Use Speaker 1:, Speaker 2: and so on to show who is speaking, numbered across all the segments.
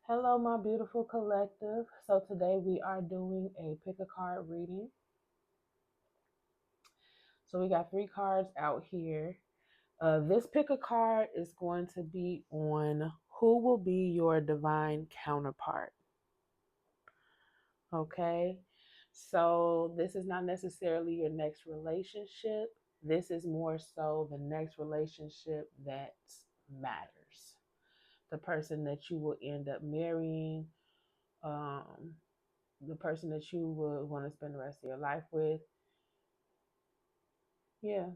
Speaker 1: Hello, my beautiful collective. So, today we are doing a pick a card reading. So, we got three cards out here. This pick a card is going to be on who will be your divine counterpart. Okay. So, this is not necessarily your next relationship. This is more so the next relationship that matters. The person that you will end up marrying, um, the person that you would want to spend the rest of your life with. Yeah,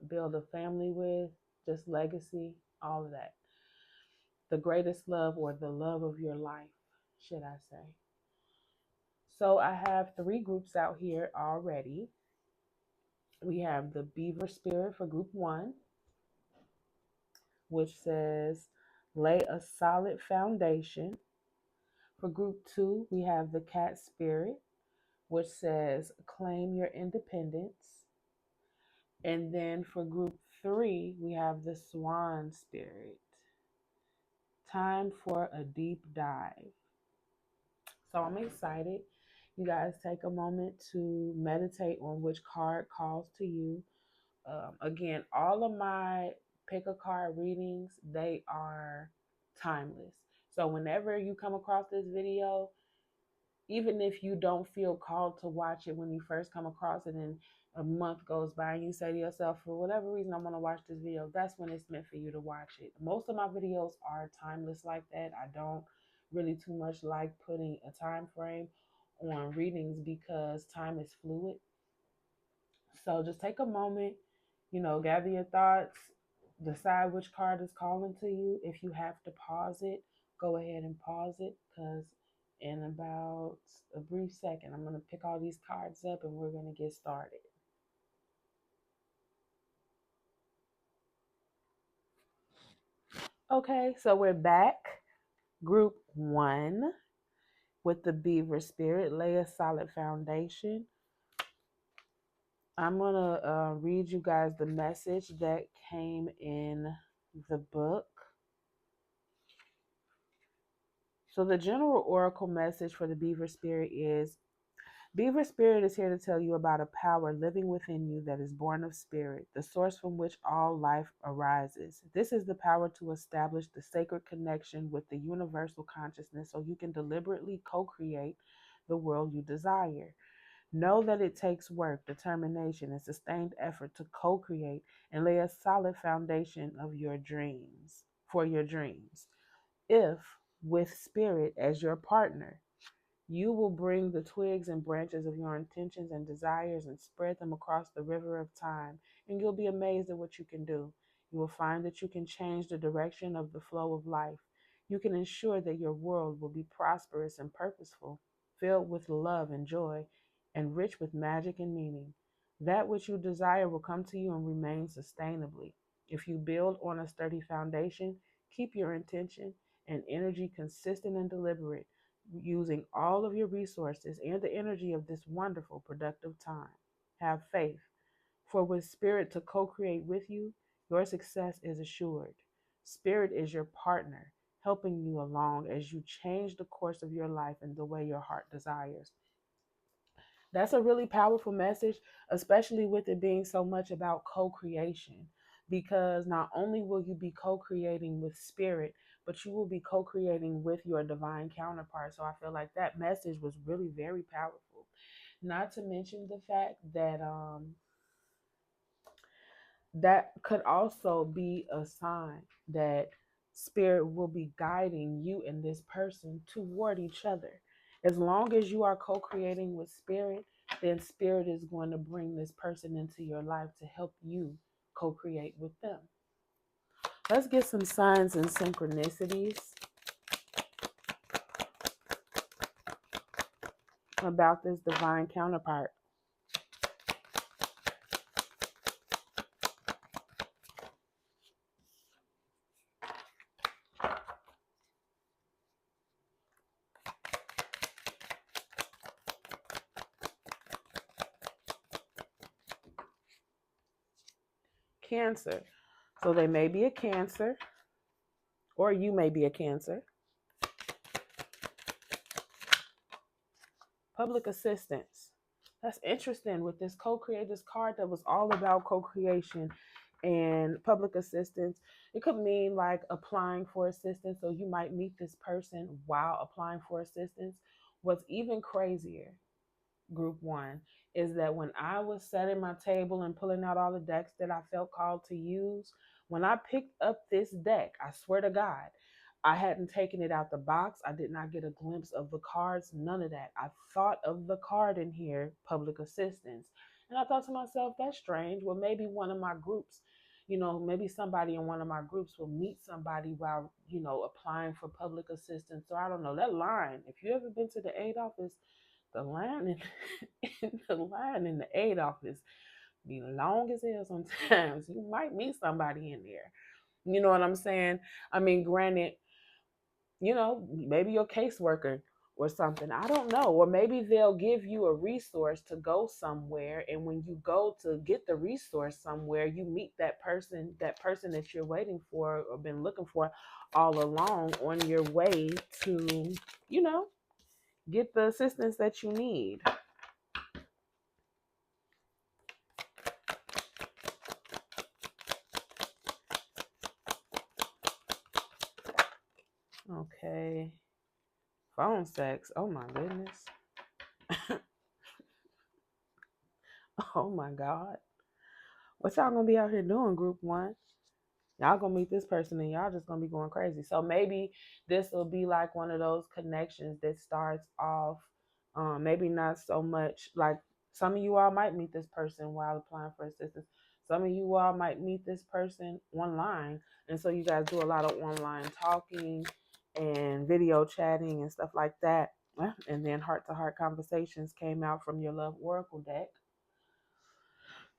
Speaker 1: build a family with, just legacy, all of that. The greatest love or the love of your life, should I say. So I have three groups out here already. We have the Beaver Spirit for group one, which says lay a solid foundation. For group two, we have the Cat Spirit, which says claim your independence. And then for group three, we have the Swan Spirit. Time for a deep dive. So I'm excited. You guys take a moment to meditate on which card calls to you. Again, all of my pick a card readings, they are timeless. So whenever you come across this video, even if you don't feel called to watch it when you first come across it and a month goes by and you say to yourself, for whatever reason, I'm going to watch this video, that's when it's meant for you to watch it. Most of my videos are timeless like that. I don't really too much like putting a time frame on readings because time is fluid. So just take a moment, gather your thoughts, decide which card is calling to you. If you have to pause it, go ahead and pause it because in about a brief second, I'm going to pick all these cards up and we're going to get started. Okay, so we're back. Group one with the Beaver Spirit, lay a solid foundation. I'm going to read you guys the message that came in the book. So the general oracle message for the Beaver Spirit is Beaver Spirit is here to tell you about a power living within you that is born of spirit, the source from which all life arises. This is the power to establish the sacred connection with the universal consciousness so you can deliberately co-create the world you desire. Know that it takes work, determination, and sustained effort to co-create and lay a solid foundation of your dreams, for your dreams. If, with spirit as your partner, you will bring the twigs and branches of your intentions and desires and spread them across the river of time, and you'll be amazed at what you can do. You will find that you can change the direction of the flow of life. You can ensure that your world will be prosperous and purposeful, filled with love and joy, and rich with magic and meaning. That which you desire will come to you and remain sustainably. If you build on a sturdy foundation, keep your intention and energy consistent and deliberate, using all of your resources and the energy of this wonderful, productive time. Have faith, for with Spirit to co create with you, your success is assured. Spirit is your partner, helping you along as you change the course of your life in the way your heart desires. That's a really powerful message, especially with it being so much about co creation. Because not only will you be co creating with spirit, but you will be co creating with your divine counterpart. So I feel like that message was really very powerful. Not to mention the fact that that could also be a sign that spirit will be guiding you and this person toward each other. As long as you are co-creating with spirit, then spirit is going to bring this person into your life to help you co-create with them. Let's get some signs and synchronicities about this divine counterpart. Cancer. So they may be a Cancer, or you may be a Cancer. Public assistance. That's interesting with this co-create this card that was all about co-creation and public assistance. It could mean like applying for assistance. So you might meet this person while applying for assistance. What's even crazier, group one, is that when I was setting my table and pulling out all the decks that I felt called to use, when I picked up this deck, I swear to God, I hadn't taken it out the box. I did not get a glimpse of the cards, none of that. I thought of the card in here, public assistance. And I thought to myself, that's strange. Well, maybe one of my groups, maybe somebody in one of my groups will meet somebody while, applying for public assistance. So I don't know. That line, if you ever been to the aid office, the line in the aid office be long as hell sometimes. You might meet somebody in there. You know what I'm saying? I mean, granted, maybe your caseworker or something. I don't know. Or maybe they'll give you a resource to go somewhere. And when you go to get the resource somewhere, you meet that person that you're waiting for or been looking for all along on your way to, you know, get the assistance that you need. Okay. Phone sex. Oh my goodness. Oh my God. What y'all gonna be out here doing, group one? Y'all gonna meet this person and y'all just gonna be going crazy. So maybe this will be like one of those connections that starts off, maybe not so much like some of you all might meet this person while applying for assistance. Some of you all might meet this person online. And so you guys do a lot of online talking and video chatting and stuff like that. And then heart to heart conversations came out from your love oracle deck.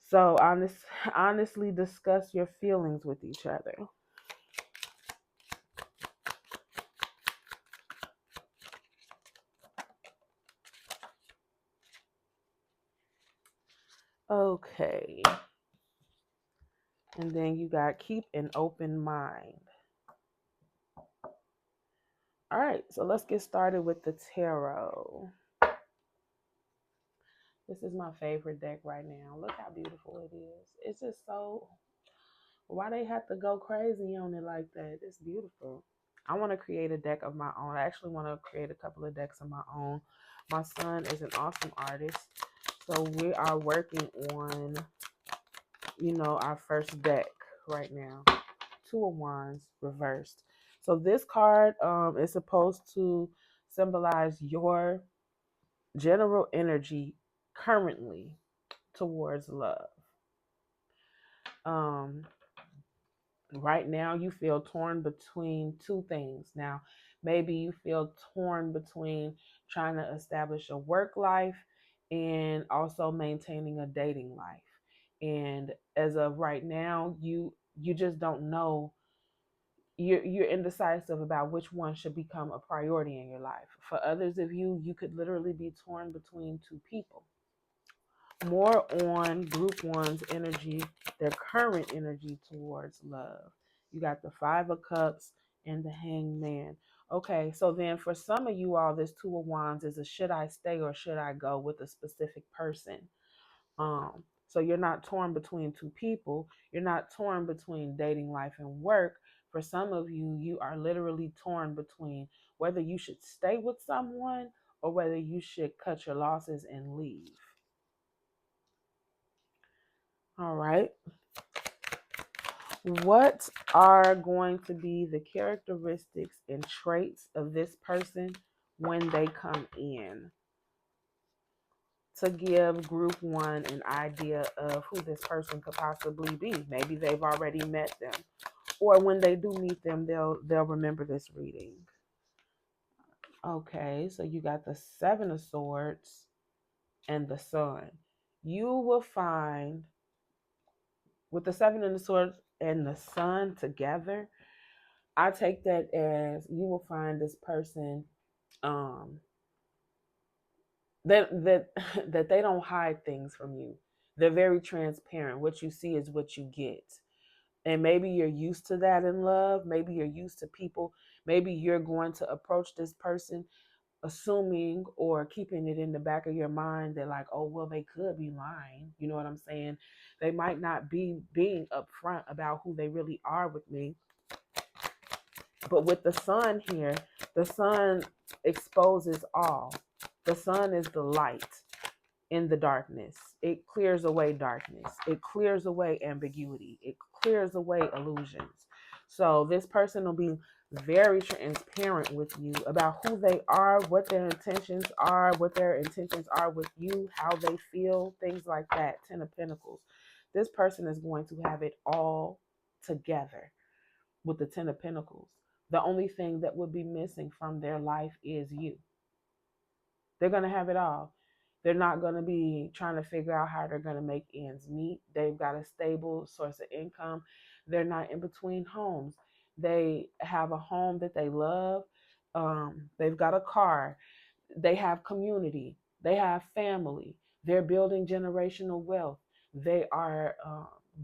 Speaker 1: So honestly discuss your feelings with each other. Okay. And then you got keep an open mind. All right, so let's get started with the tarot. This is my favorite deck right now. Look how beautiful it is. It's just so, why they have to go crazy on it like that? It's beautiful. I want to create a deck of my own. I actually want to create a couple of decks of my own. My son is an awesome artist. So we are working on, our first deck right now. Two of Wands reversed. So this card is supposed to symbolize your general energy currently towards love. Um, right now you feel torn between two things. Now, maybe you feel torn between trying to establish a work life and also maintaining a dating life. And as of right now, you just don't know, you're indecisive about which one should become a priority in your life. For others of you, you could literally be torn between two people. More on group one's energy, their current energy towards love. You got the Five of Cups and the Hanged Man. Okay, so then for some of you all, this Two of Wands is a should I stay or should I go with a specific person. So you're not torn between two people. You're not torn between dating life and work. For some of you, you are literally torn between whether you should stay with someone or whether you should cut your losses and leave. All right. What are going to be the characteristics and traits of this person when they come in, to give group one an idea of who this person could possibly be? Maybe they've already met them, or when they do meet them, they'll remember this reading. Okay, so you got the Seven of Swords and the Sun. You will find with the Seven of the Swords and the Sun together, I take that as you will find this person that that they don't hide things from you. They're very transparent. What you see is what you get. And maybe you're used to that in love. Maybe you're used to people. Maybe you're going to approach this person assuming or keeping it in the back of your mind that like, oh, well, they could be lying. You know what I'm saying? They might not be being upfront about who they really are with me. But with the sun here, the sun exposes all. The sun is the light in the darkness. It clears away darkness. It clears away ambiguity. It clears away illusions. So this person will be very transparent with you about who they are, what their intentions are, with you, how they feel, things like that. 10 of Pentacles. This person is going to have it all together with the 10 of Pentacles. The only thing that would be missing from their life is you. They're going to have it all. They're not going to be trying to figure out how they're going to make ends meet. They've got a stable source of income. They're not in between homes. They have a home that they love. They've got a car. They have community. They have family. They're building generational wealth. They are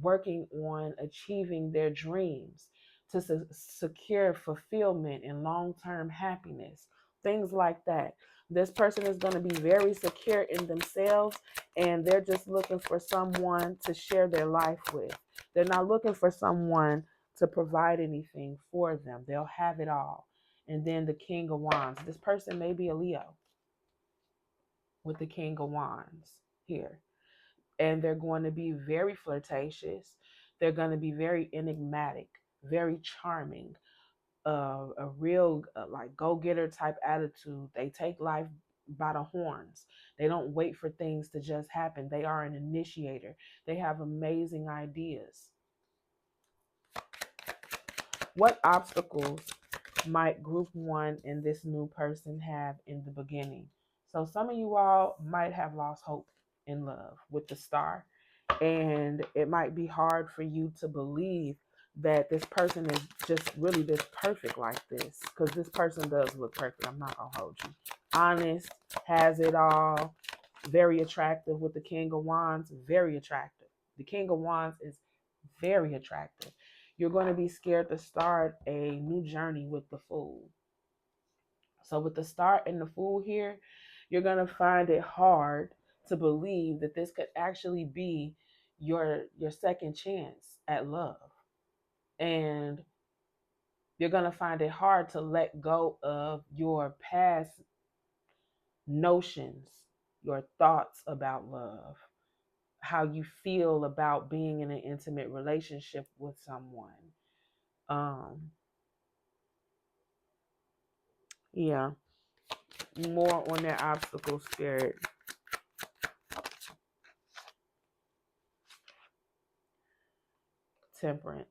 Speaker 1: working on achieving their dreams to secure fulfillment and long-term happiness, things like that. This person is going to be very secure in themselves, and they're just looking for someone to share their life with. They're not looking for someone to provide anything for them. They'll have it all. And then the King of Wands. This person may be a Leo with the King of Wands here. And they're going to be very flirtatious. They're going to be very enigmatic, very charming, a real like go-getter type attitude. They take life by the horns. They don't wait for things to just happen. They are an initiator. They have amazing ideas. What obstacles might group one and this new person have in the beginning? So some of you all might have lost hope in love with the star, and it might be hard for you to believe that this person is just really this perfect like this, because this person does look perfect. I'm not gonna hold you. Honest, has it all, very attractive with the King of Wands, very attractive. The King of Wands is very attractive. You're going to be scared to start a new journey with the Fool. So with the Star and the Fool here, you're going to find it hard to believe that this could actually be your second chance at love. And you're going to find it hard to let go of your past notions, your thoughts about love, how you feel about being in an intimate relationship with someone. Yeah, more on their obstacle spirit. Temperance.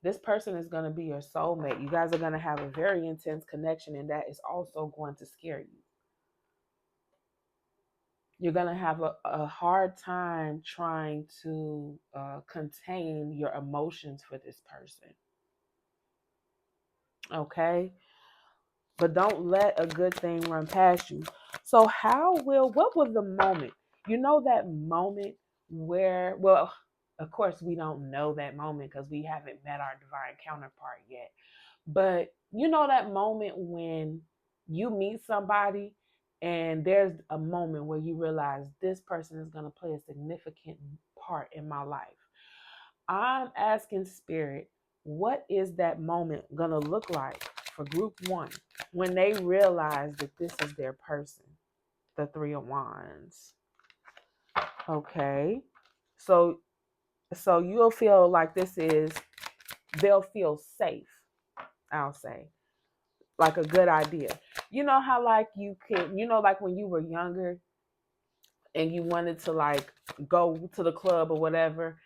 Speaker 1: This person is going to be your soulmate. You guys are going to have a very intense connection, and that is also going to scare you. You're going to have a hard time trying to contain your emotions for this person. Okay? But don't let a good thing run past you. So what was the moment? You know that moment where, well, of course we don't know that moment because we haven't met our divine counterpart yet. But you know that moment when you meet somebody and there's a moment where you realize this person is going to play a significant part in my life. I'm asking Spirit, what is that moment going to look like for group one when they realize that this is their person? The Three of Wands. Okay. So you'll feel like they'll feel safe, I'll say. Like a good idea. You know how like like when you were younger and you wanted to like go to the club or whatever,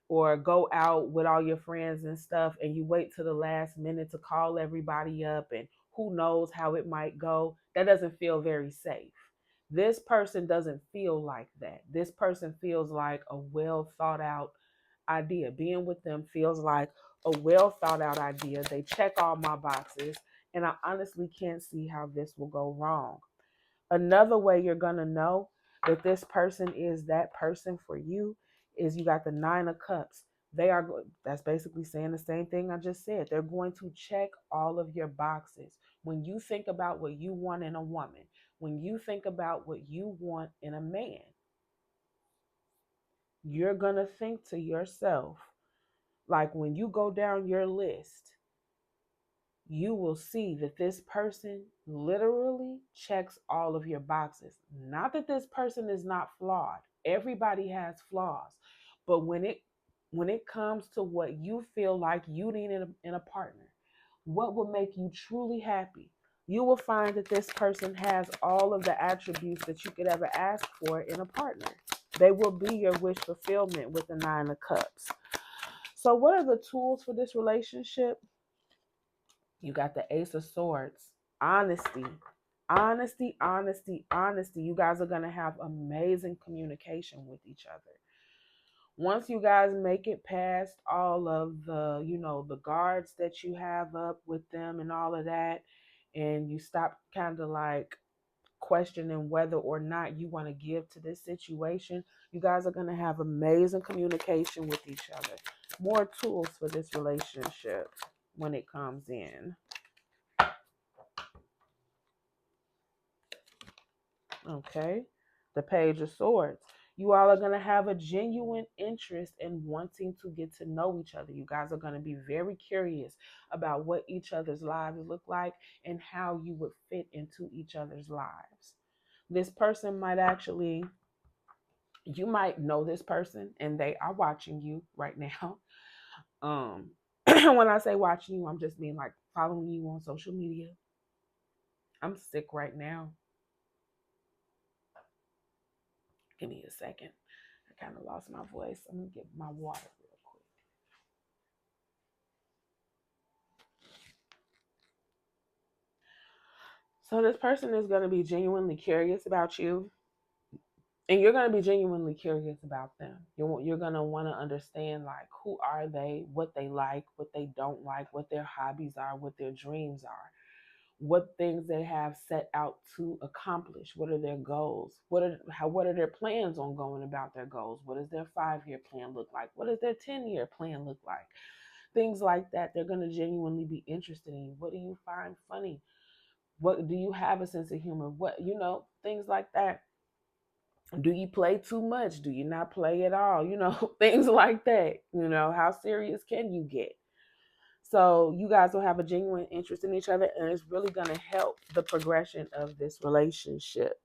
Speaker 1: or go out with all your friends and stuff, and you wait to the last minute to call everybody up, and who knows how it might go. That doesn't feel very safe. This person doesn't feel like that. This person feels like a well thought out idea. Being with them feels like a well thought out idea. They check all my boxes, and I honestly can't see how this will go wrong. Another way you're going to know that this person is that person for you is you got the Nine of Cups. That's basically saying the same thing I just said. They're going to check all of your boxes. When you think about what you want in a woman, when you think about what you want in a man, you're going to think to yourself, like when you go down your list, you will see that this person literally checks all of your boxes. Not that this person is not flawed. Everybody has flaws. But when it comes to what you feel like you need in a partner, what will make you truly happy, you will find that this person has all of the attributes that you could ever ask for in a partner. They will be your wish fulfillment with the 9 of Cups. So what are the tools for this relationship? You got the Ace of Swords. Honesty. Honesty, honesty, honesty. You guys are going to have amazing communication with each other. Once you guys make it past all of the guards that you have up with them and all of that, and you stop kind of like questioning whether or not you want to give to this situation, you guys are going to have amazing communication with each other. More tools for this relationship when it comes in. Okay. The Page of Swords. You all are going to have a genuine interest in wanting to get to know each other. You guys are going to be very curious about what each other's lives look like and how you would fit into each other's lives. This person might actually, you might know this person and they are watching you right now. When I say watching you, I'm just mean like following you on social media. I'm sick right now. Give me a second. I kind of lost my voice. I'm going to get my water real quick. So this person is going to be genuinely curious about you. And you're going to be genuinely curious about them. You're going to want to understand, like, who are they, what they like, what they don't like, what their hobbies are, what their dreams are, what things they have set out to accomplish. What are their goals? What are their plans on going about their goals? What does their 5-year plan look like? What does their 10-year plan look like? Things like that. They're going to genuinely be interested in you. What do you find funny? What do you have a sense of humor? What, things like that. Do you play too much? Do you not play at all? Things like that. How serious can you get? So you guys will have a genuine interest in each other, and it's really going to help the progression of this relationship.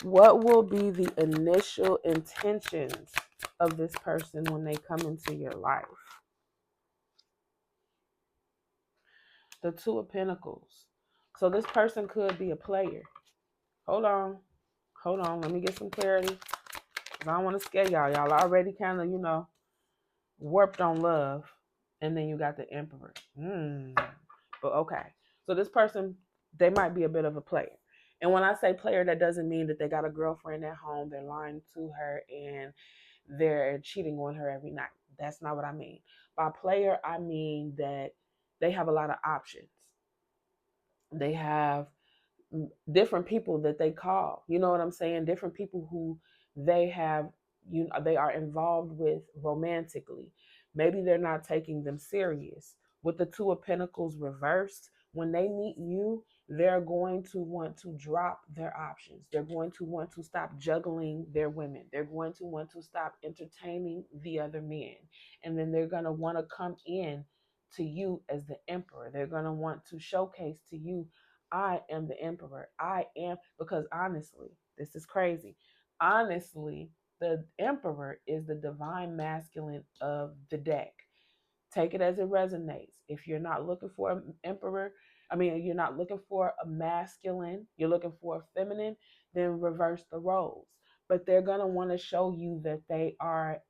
Speaker 1: What will be the initial intentions of this person when they come into your life? The 2 of Pentacles. So this person could be a player. Hold on. Let me get some clarity. I don't want to scare y'all. Y'all already kind of, warped on love. And then you got the Emperor. But okay. So this person, they might be a bit of a player. And when I say player, that doesn't mean that they got a girlfriend at home, they're lying to her, and they're cheating on her every night. That's not what I mean. By player, I mean that they have a lot of options. They have different people that they call. You know what I'm saying? Different people who they have, they are involved with romantically. Maybe they're not taking them serious. With the 2 of Pentacles reversed, when they meet you, they're going to want to drop their options. They're going to want to stop juggling their women. They're going to want to stop entertaining the other men. And then they're going to want to come in to you as the Emperor. They're going to want to showcase to you, I am the Emperor. I am, because honestly, this is crazy. Honestly, the Emperor is the divine masculine of the deck. Take it as it resonates. If you're not looking for an Emperor, you're not looking for a masculine, you're looking for a feminine, then reverse the roles. But they're going to want to show you that they are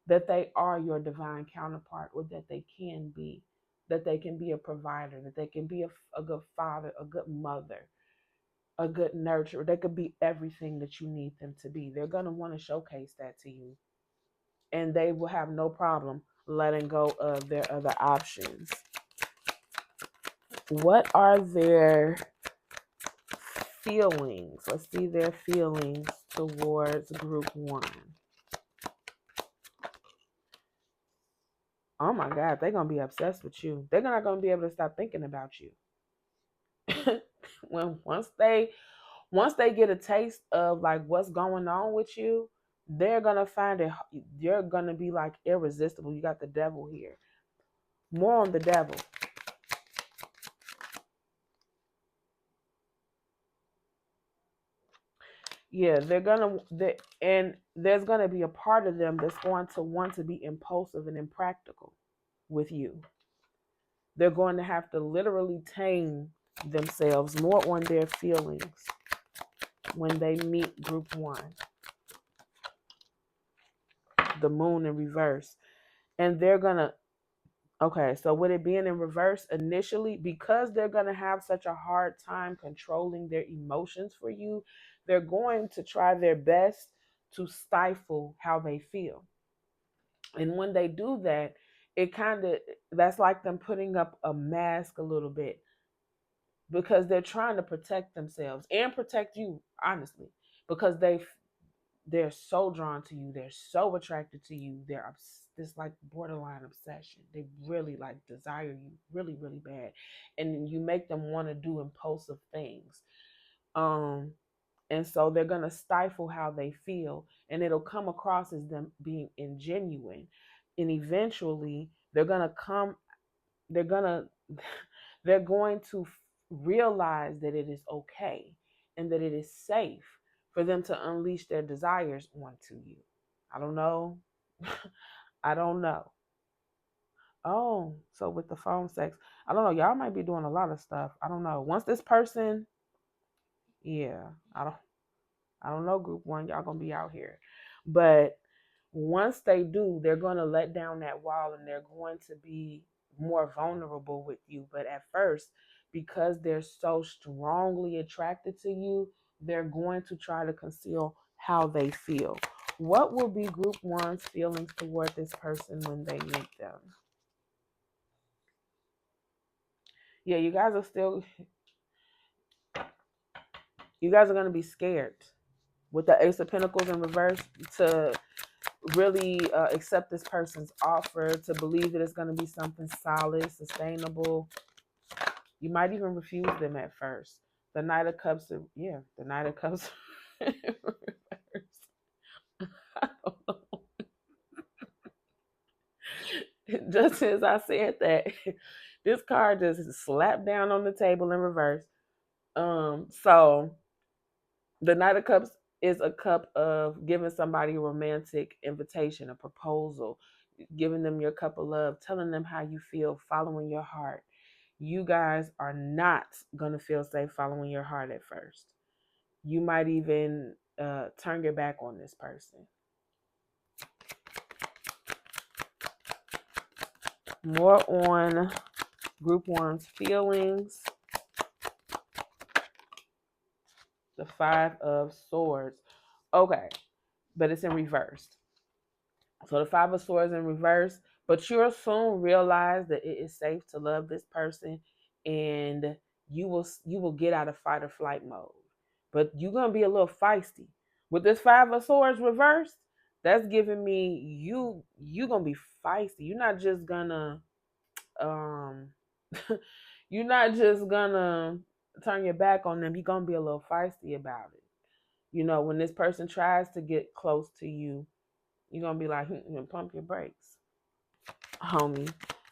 Speaker 1: that they are your divine counterpart, or that they can be, a provider, that they can be a good father, a good mother, a good nurturer. They could be everything that you need them to be. They're going to want to showcase that to you. And they will have no problem letting go of their other options. What are their feelings? Let's see their feelings towards group one. Oh my God, they're gonna be obsessed with you. They're not gonna be able to stop thinking about you. when once they get a taste of like what's going on with you, they're gonna find it. You're gonna be like irresistible. You got the devil here. More on the devil. Yeah, and there's gonna be a part of them that's going to want to be impulsive and impractical with you. They're going to have to literally tame themselves more on their feelings when they meet group one, the moon in reverse. And they're gonna, okay, so with it being in reverse initially, because they're gonna have such a hard time controlling their emotions for you, they're going to try their best to stifle how they feel. And when they do that, it kind of, that's like them putting up a mask a little bit because they're trying to protect themselves and protect you, honestly, because they're so drawn to you, they're so attracted to you, this like borderline obsession. They really like desire you really really bad, and you make them want to do impulsive things. Um, and so they're gonna stifle how they feel, and it'll come across as them being ingenuine, and eventually they're gonna they're going to realize that it is okay and that it is safe for them to unleash their desires onto you. I don't know. I don't know. Oh, so with the phone sex, I don't know. Y'all might be doing a lot of stuff. I don't know. Once this person, yeah, I don't know, group one, y'all gonna be out here. But once they do, they're gonna let down that wall and they're going to be more vulnerable with you. But at first, because they're so strongly attracted to you, they're going to try to conceal how they feel. What will be group one's feelings toward this person when they meet them? Yeah, you guys are gonna be scared with the Ace of Pentacles in reverse to really accept this person's offer, to believe that it's going to be something solid, sustainable. You might even refuse them at first. The Knight of Cups, yeah, the Knight of Cups. Just as I said that, this card just slapped down on the table in reverse. So the Knight of Cups is a cup of giving somebody a romantic invitation, a proposal, giving them your cup of love, telling them how you feel, following your heart. You guys are not going to feel safe following your heart at first. You might even turn your back on this person. More on group one's feelings. The Five of Swords. Okay, but it's in reverse. So the Five of Swords in reverse, but you'll soon realize that it is safe to love this person, and you will get out of fight or flight mode. But you're gonna be a little feisty with this Five of Swords reversed. That's giving me you gonna be feisty. You're not just gonna um you're not just gonna turn your back on them. You're gonna be a little feisty about it. You know, when this person tries to get close to you, you're gonna be like, pump your brakes, homie.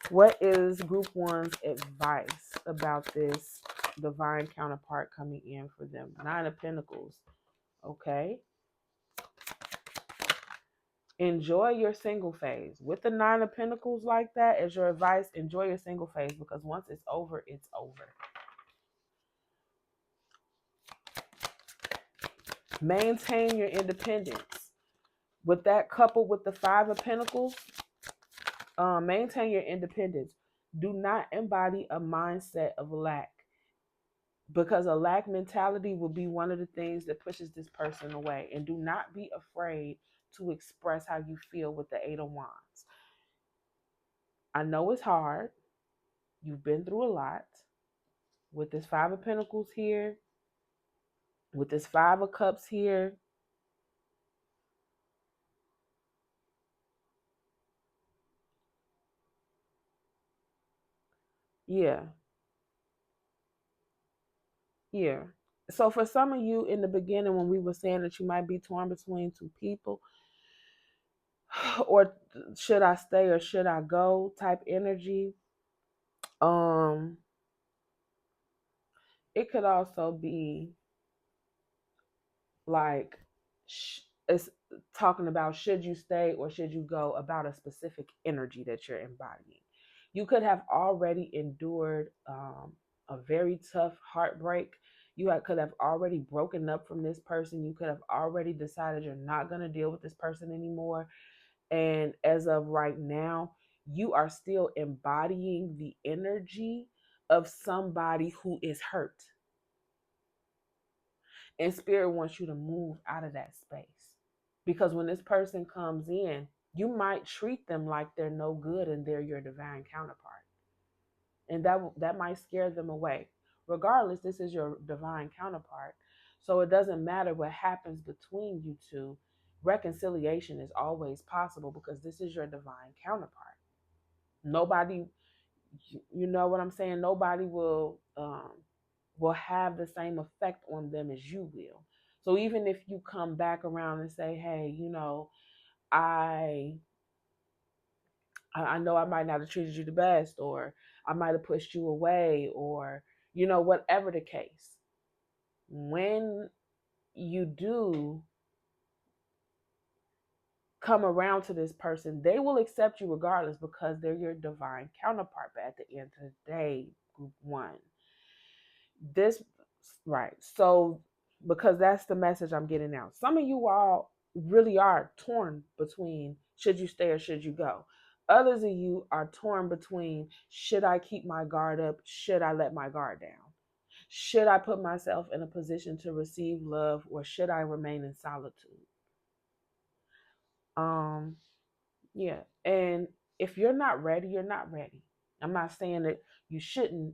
Speaker 1: What is group one's advice about this divine counterpart coming in for them? Nine of Pentacles. Okay. Enjoy your single phase. With the Nine of Pentacles like that, as your advice, enjoy your single phase, because once it's over, it's over. Maintain your independence. With that coupled with the Five of Pentacles, maintain your independence. Do not embody a mindset of lack, because a lack mentality will be one of the things that pushes this person away. And do not be afraid to express how you feel with the Eight of Wands. I know it's hard. You've been through a lot. With this Five of Pentacles here, with this Five of Cups here, Yeah. Yeah. So for some of you in the beginning, when we were saying that you might be torn between two people, or should I stay or should I go type energy, um, it could also be like it's talking about should you stay or should you go about a specific energy that you're embodying. You could have already endured a very tough heartbreak. Could have already broken up from this person. You could have already decided you're not going to deal with this person anymore. And as of right now, you are still embodying the energy of somebody who is hurt. And spirit wants you to move out of that space. Because when this person comes in, you might treat them like they're no good and they're your divine counterpart. And that might scare them away. Regardless, this is your divine counterpart. So it doesn't matter what happens between you two. Reconciliation is always possible because this is your divine counterpart. Nobody, you know what I'm saying? Nobody will have the same effect on them as you will. So even if you come back around and say, hey, I I know I might not have treated you the best, or I might have pushed you away, or whatever the case. When you do come around to this person, they will accept you regardless because they're your divine counterpart. But at the end of the day, group one, this right. So because that's the message I'm getting out. Some of you all really are torn between should you stay or should you go. Others of you are torn between should I keep my guard up, should I let my guard down, should I put myself in a position to receive love, or should I remain in solitude. um yeah. And if you're not ready, you're not ready. I'm not saying that you shouldn't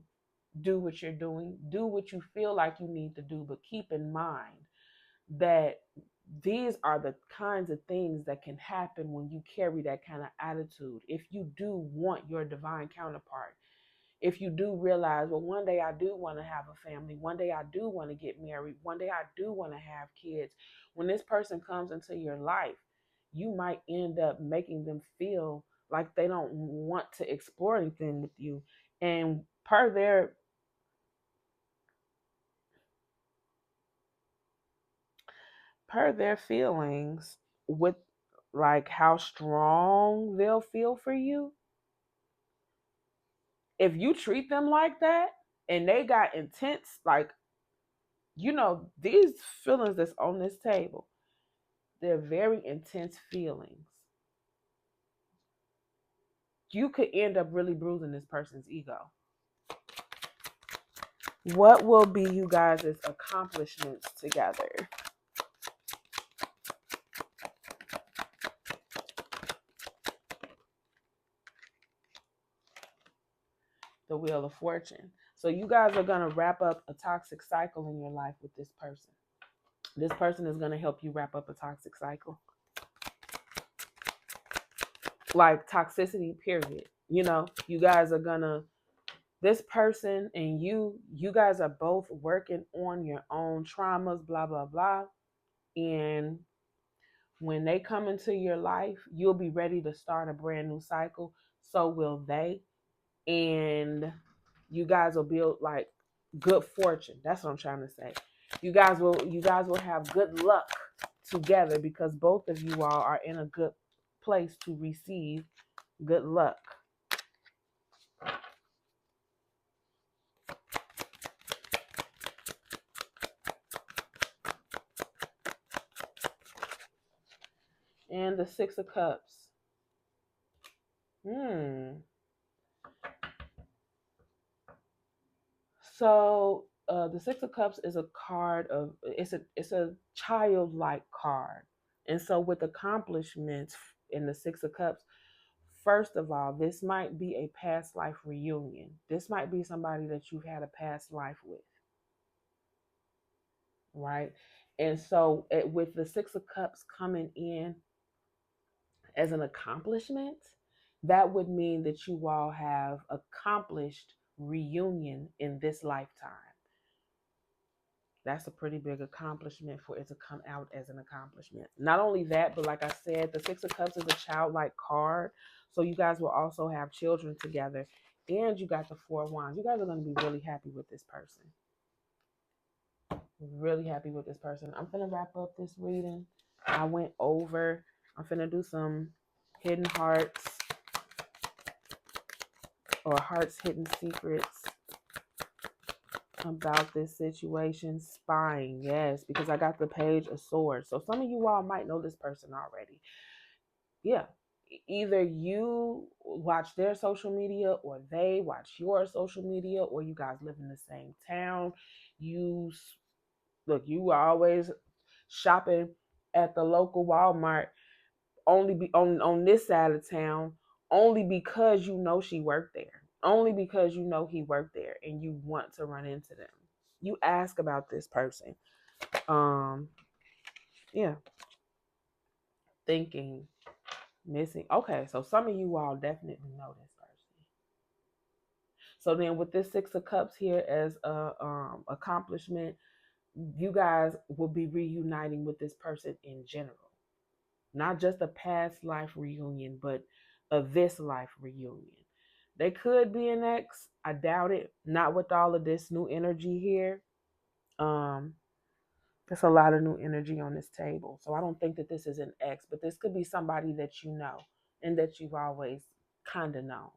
Speaker 1: do what you're doing. Do what you feel like you need to do, but keep in mind that these are the kinds of things that can happen when you carry that kind of attitude. If you do want your divine counterpart, if you do realize, well, one day I do want to have a family, one day I do want to get married, one day I do want to have kids, when this person comes into your life, you might end up making them feel like they don't want to explore anything with you. And per their feelings, with like how strong they'll feel for you, if you treat them like that and they got intense, like, these feelings that's on this table, they're very intense feelings. You could end up really bruising this person's ego. What will be you guys' accomplishments together? The Wheel of Fortune. So you guys are going to wrap up a toxic cycle in your life with this person. This person is going to help you wrap up a toxic cycle. Like toxicity, period. You guys are going to, this person and you guys are both working on your own traumas, blah, blah, blah. And when they come into your life, you'll be ready to start a brand new cycle. So will they. And you guys will build like good fortune. That's what I'm trying to say. You guys will have good luck together because both of you all are in a good place to receive good luck. And the Six of Cups. Hmm. So the Six of Cups is a card of it's a childlike card, and so with accomplishments in the Six of Cups, first of all, this might be a past life reunion. This might be somebody that you've had a past life with, right? And so with the Six of Cups coming in as an accomplishment, that would mean that you all have accomplished reunion in this lifetime. That's a pretty big accomplishment for it to come out as an accomplishment. Not only that, but like I said, the Six of Cups is a childlike card. So you guys will also have children together. And you got the Four of Wands. You guys are going to be really happy with this person. Really happy with this person. I'm going to wrap up this reading. I went over. I'm going to do some hidden hearts or hearts hidden secrets about this situation. Spying, yes, because I got the Page of Swords. So some of you all might know this person already. Yeah, either you watch their social media or they watch your social media, or you guys live in the same town. You look, you are always shopping at the local Walmart, only be on this side of town, only because you know she worked there, only because you know he worked there, and you want to run into them. You ask about this person. Yeah, thinking, missing. Okay, so some of you all definitely know this person. So then with this Six of Cups here as a accomplishment, you guys will be reuniting with this person in general. Not just a past life reunion, but a this life reunion. They could be an ex. I doubt it. Not with all of this new energy here. There's a lot of new energy on this table. So I don't think that this is an ex, but this could be somebody that you know and that you've always kind of known.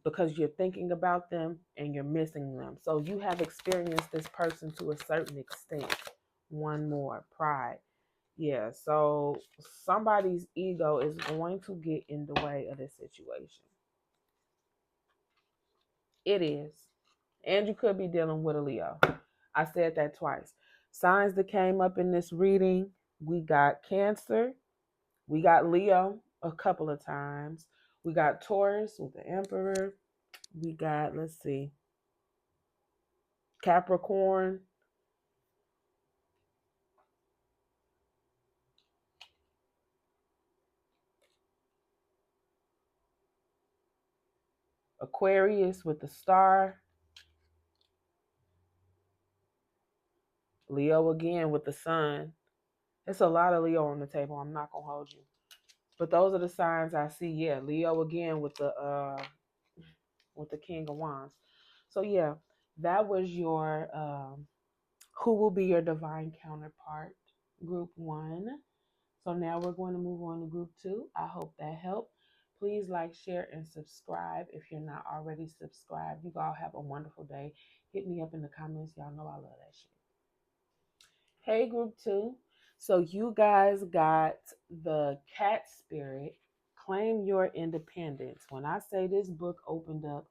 Speaker 1: Because you're thinking about them and you're missing them. So you have experienced this person to a certain extent. One more, pride. Yeah, so somebody's ego is going to get in the way of this situation. It is. And you could be dealing with a Leo. I said that twice. Signs that came up in this reading, we got Cancer, we got Leo a couple of times, we got Taurus with the Emperor, we got, let's see, Capricorn, Aquarius with the Star, Leo again with the Sun. It's a lot of Leo on the table. I'm not gonna hold you, but those are the signs I see. Yeah, Leo again with the King of Wands. So yeah, that was your who will be your divine counterpart, group 1. So now we're going to move on to group 2. I hope that helped. Please like, share, and subscribe if you're not already subscribed. You all have a wonderful day. Hit me up in the comments. Y'all know I love that shit. Hey, group 2. So you guys got the Cat Spirit, Claim Your Independence. When I say this book opened up,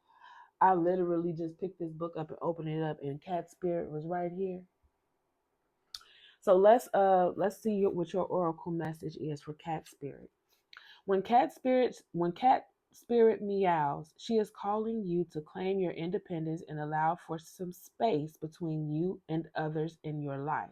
Speaker 1: I literally just picked this book up and opened it up, and Cat Spirit was right here. So let's see what your oracle message is for Cat Spirit. When Cat Spirit meows, she is calling you to claim your independence and allow for some space between you and others in your life.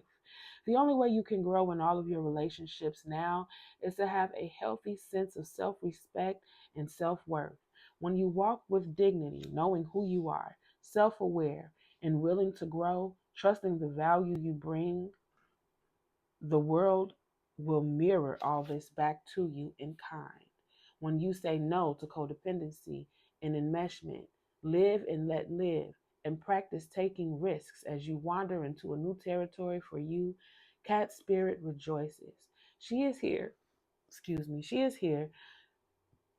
Speaker 1: The only way you can grow in all of your relationships now is to have a healthy sense of self-respect and self-worth. When you walk with dignity, knowing who you are, self-aware, and willing to grow, trusting the value you bring, the world will mirror all this back to you in kind. When you say no to codependency and enmeshment, live and let live, and practice taking risks as you wander into a new territory for you, Cat Spirit rejoices. She is here, she is here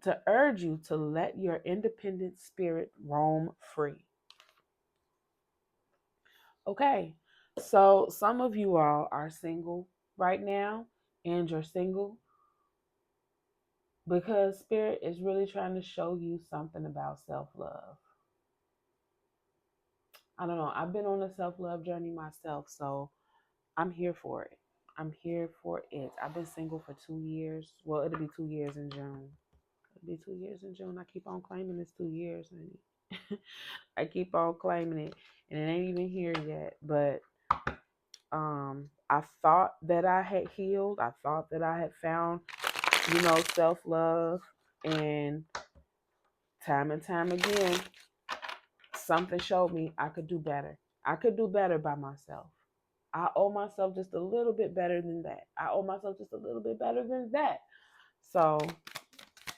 Speaker 1: to urge you to let your independent spirit roam free. Okay, so some of you all are single right now, and you're single because Spirit is really trying to show you something about self-love. I don't know. I've been on a self-love journey myself, so I'm here for it. I'm here for it. I've been single for 2 years. Well, it'll be 2 years in June. It'll be 2 years in June. I keep on claiming it's 2 years, honey. I keep on claiming it, and it ain't even here yet. But I thought that I had healed. I thought that I had found, self-love, and time again, something showed me I could do better. I could do better by myself. I owe myself just a little bit better than that. I owe myself just a little bit better than that. So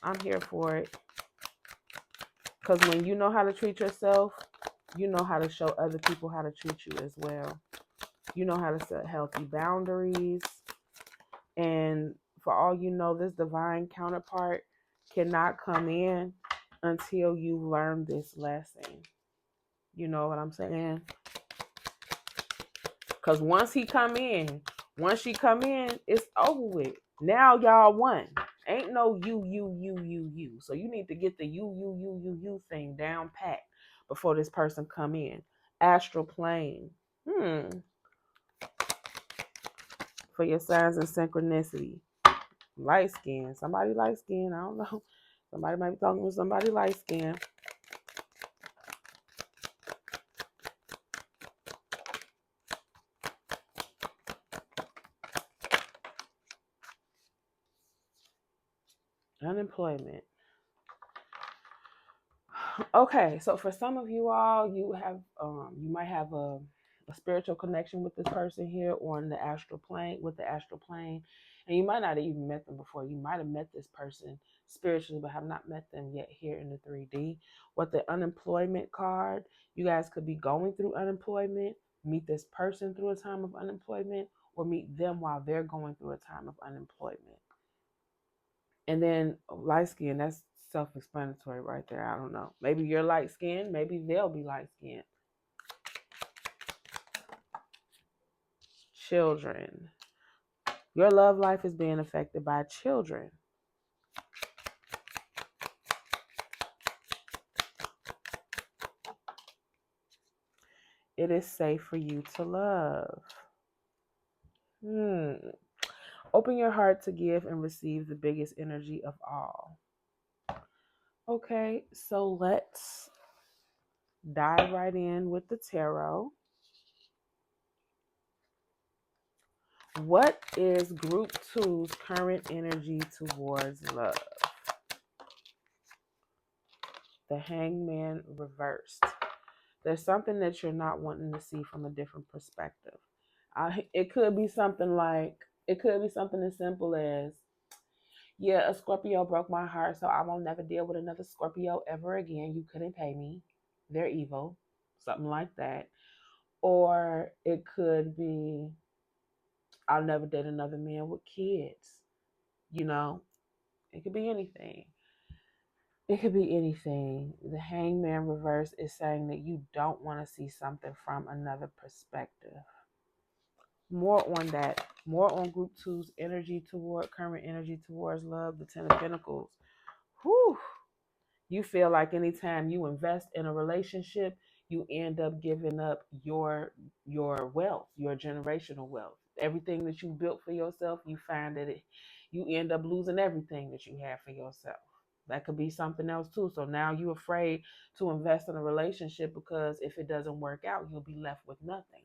Speaker 1: I'm here for it. Because when you know how to treat yourself, you know how to show other people how to treat you as well. You know how to set healthy boundaries. And for all you know, this divine counterpart cannot come in until you learn this lesson. You know what I'm saying? Because once she come in, it's over with. Now y'all won. Ain't no you. So you need to get the you thing down pat before this person come in. Astral plane. For your signs and synchronicity. Light skin. Somebody light skin. I don't know. Somebody might be talking with somebody light skin. Unemployment. Okay, so for some of you all, you might have a spiritual connection with this person here on the astral plane, and you might not have even met them before. You might have met this person spiritually, but have not met them yet here in the 3D. With the unemployment card, you guys could be going through unemployment, meet this person through a time of unemployment, or meet them while they're going through a time of unemployment. And then light skin, that's self-explanatory right there. I don't know. Maybe you're light skinned, maybe they'll be light skinned. Children. Your love life is being affected by children. It is safe for you to love. Open your heart to give and receive the biggest energy of all. Okay, so let's dive right in with the tarot. What is group 2's current energy towards love? The Hangman reversed. There's something that you're not wanting to see from a different perspective. It could be something as simple as, yeah, a Scorpio broke my heart, so I won't never deal with another Scorpio ever again. You couldn't pay me. They're evil. Something like that. Or it could be, I'll never date another man with kids. You know, it could be anything. It could be anything. The Hangman reverse is saying that you don't want to see something from another perspective. More on that. More on group 2's current energy towards love, the 10 of Pentacles. Whew. You feel like anytime you invest in a relationship, you end up giving up your wealth, your generational wealth. Everything that you built for yourself, you find that you end up losing everything that you have for yourself. That could be something else too. So now you're afraid to invest in a relationship because if it doesn't work out, you'll be left with nothing.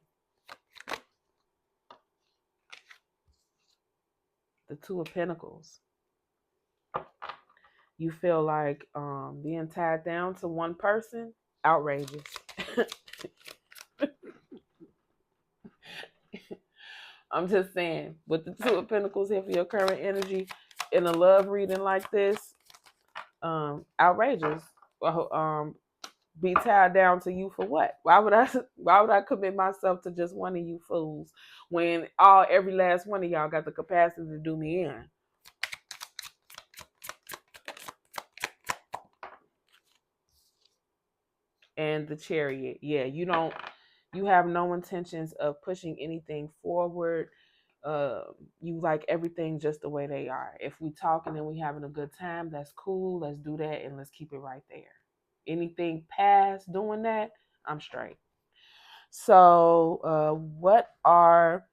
Speaker 1: The 2 of Pentacles. You feel like being tied down to one person, outrageous. I'm just saying, with the 2 of Pentacles here for your current energy in a love reading like this, outrageous. Be tied down to you for what? Why would I commit myself to just one of you fools when every last one of y'all got the capacity to do me in? And the Chariot. Yeah, you have no intentions of pushing anything forward. You like everything just the way they are. If we talking and we having a good time, that's cool. Let's do that and let's keep it right there. Anything past doing that, I'm straight. So, what are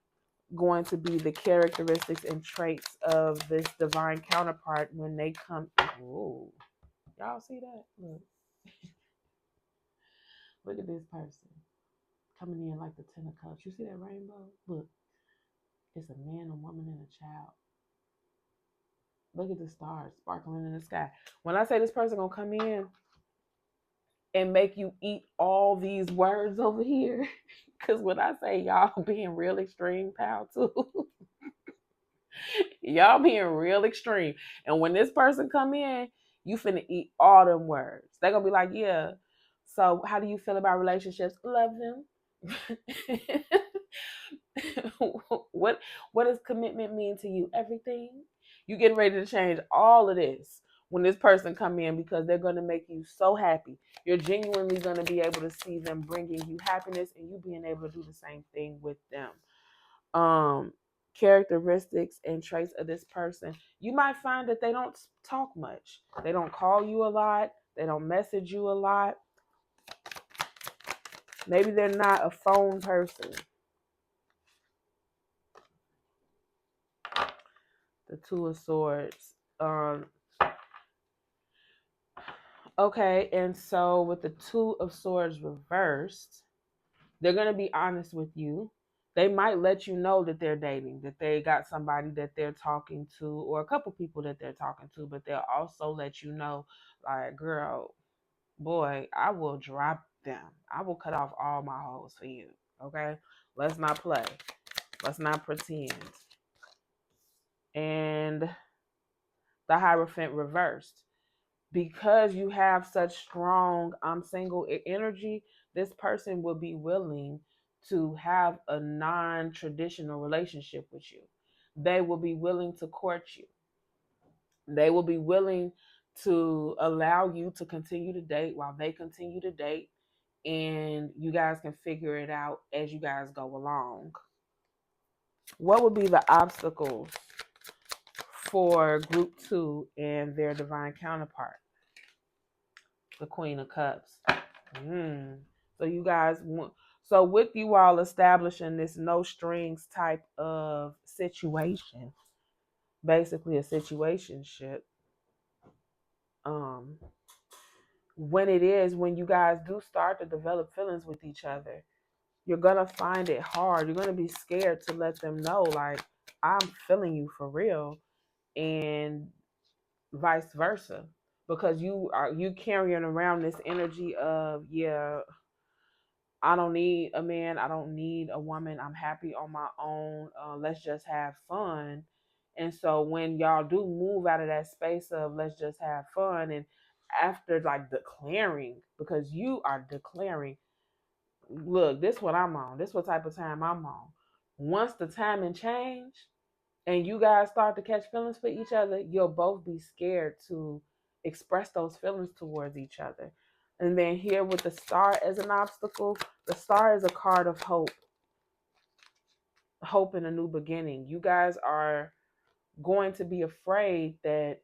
Speaker 1: going to be the characteristics and traits of this divine counterpart when they come? Ooh, y'all see that? Look at this person coming in like the 10 of cups. You see that rainbow? Look, it's a man, a woman, and a child. Look at the stars sparkling in the sky. When I say this person gonna come in and make you eat all these words over here. Because when I say y'all being real extreme, pal, too, y'all being real extreme. And when this person come in, you finna eat all them words. They gonna be like, yeah. So how do you feel about relationships? Love them. What does commitment mean to you? Everything. You getting ready to change all of this when this person come in, because they're going to make you so happy. You're genuinely going to be able to see them bringing you happiness, and you being able to do the same thing with them. um Characteristics and traits of this person, you might find that they don't talk much, they don't call you a lot, they don't message you a lot, maybe they're not a phone person. The Two of Swords. Okay, and so with the Two of Swords reversed, they're going to be honest with you. They might let you know that they're dating, that they got somebody that they're talking to, or a couple people that they're talking to, but they'll also let you know, like, girl, boy, I will drop them. I will cut off all my hoes for you. Okay? Let's not play. Let's not pretend. And the Hierophant reversed. Because you have such strong I'm single energy, this person will be willing to have a non-traditional relationship with you. They will be willing to court you. They will be willing to allow you to continue to date while they continue to date, and you guys can figure it out as you guys go along. What would be the obstacles for group 2 and their divine counterpart? The Queen of Cups. So you guys want, so with you all establishing this no strings type of situation, basically a situationship. Um, when you guys do start to develop feelings with each other, you're gonna find it hard. You're gonna be scared to let them know, like, I'm feeling you for real, and vice versa, because you carrying around this energy of, yeah, I don't need a man. I don't need a woman. I'm happy on my own. Let's just have fun. And so when y'all do move out of that space of let's just have fun, and after like declaring, because you are declaring, look, this what I'm on. This what type of time I'm on. Once the timing change and you guys start to catch feelings for each other, you'll both be scared to express those feelings towards each other. And then here with the Star as an obstacle, the Star is a card of hope, hope in a new beginning. You guys are going to be afraid that,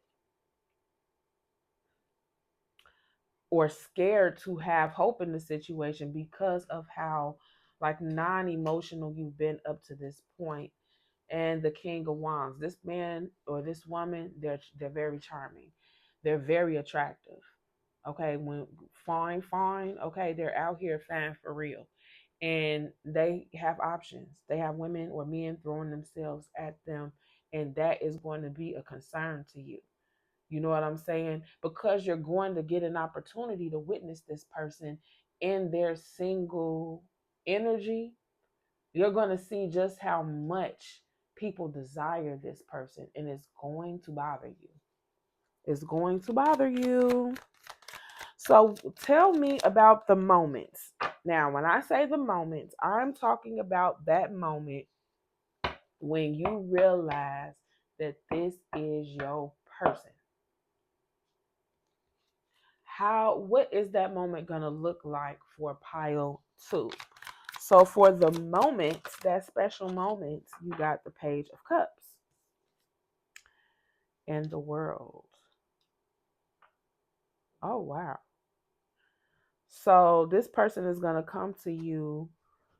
Speaker 1: or scared to have hope in the situation because of how like non-emotional you've been up to this point. And the King of Wands, this man or this woman, they're very charming, they're very attractive. Okay, when fine, okay, they're out here fine for real, and they have options. They have women or men throwing themselves at them, and that is going to be a concern to you. You know what I'm saying? Because you're going to get an opportunity to witness this person in their single energy. You're going to see just how much people desire this person, and it's going to bother you. It's going to bother you. So tell me about the moments. Now, when I say the moments, I'm talking about that moment when you realize that this is your person. What is that moment going to look like for pile 2? So for the moments, that special moments, you got the Page of Cups and the World. Oh, wow. So this person is going to come to you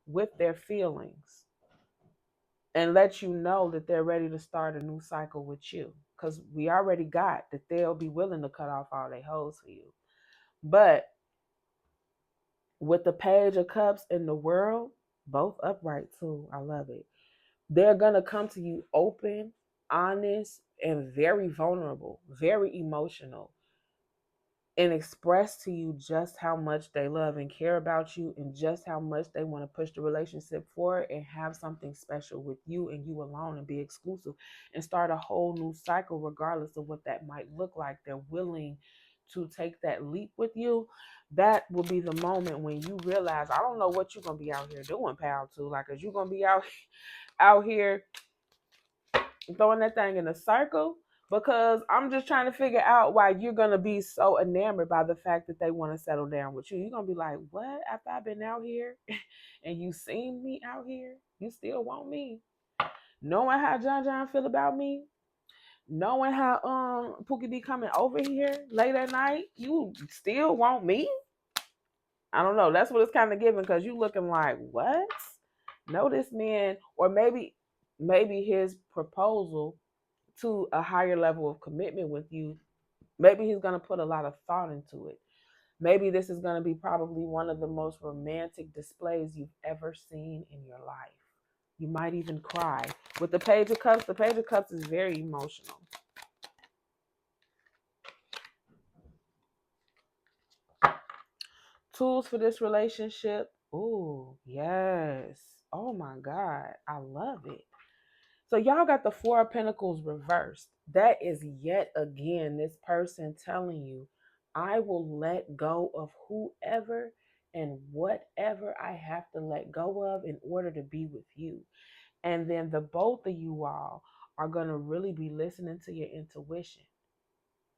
Speaker 1: with their feelings and let you know that they're ready to start a new cycle with you. Because we already got that they'll be willing to cut off all their hoes for you. But with the Page of Cups and the World, both upright too. I love it. They're going to come to you open, honest, and very vulnerable, very emotional. and express to you just how much they love and care about you, and just how much they want to push the relationship forward and have something special with you and you alone and be exclusive and start a whole new cycle, regardless of what that might look like. They're willing to take that leap with you. That will be the moment when you realize, I don't know what you're going to be out here doing, pal, too. Like, is you going to be out here throwing that thing in a circle? Because I'm just trying to figure out why you're going to be so enamored by the fact that they want to settle down with you. You're going to be like, what? After I've been out here and you seen me out here, you still want me? Knowing how John feel about me, knowing how Pookie be coming over here late at night, you still want me? I don't know. That's what it's kind of giving, because you looking like, what? No, this man, or maybe his proposal to a higher level of commitment with you, maybe he's going to put a lot of thought into it. Maybe this is going to be probably one of the most romantic displays you've ever seen in your life. You might even cry. With the Page of Cups, the Page of Cups is very emotional. Tools for this relationship. Oh, yes. Oh my God. I love it. So y'all got the Four of Pentacles reversed. That is yet again this person telling you, I will let go of whoever and whatever I have to let go of in order to be with you. And then the both of you all are going to really be listening to your intuition.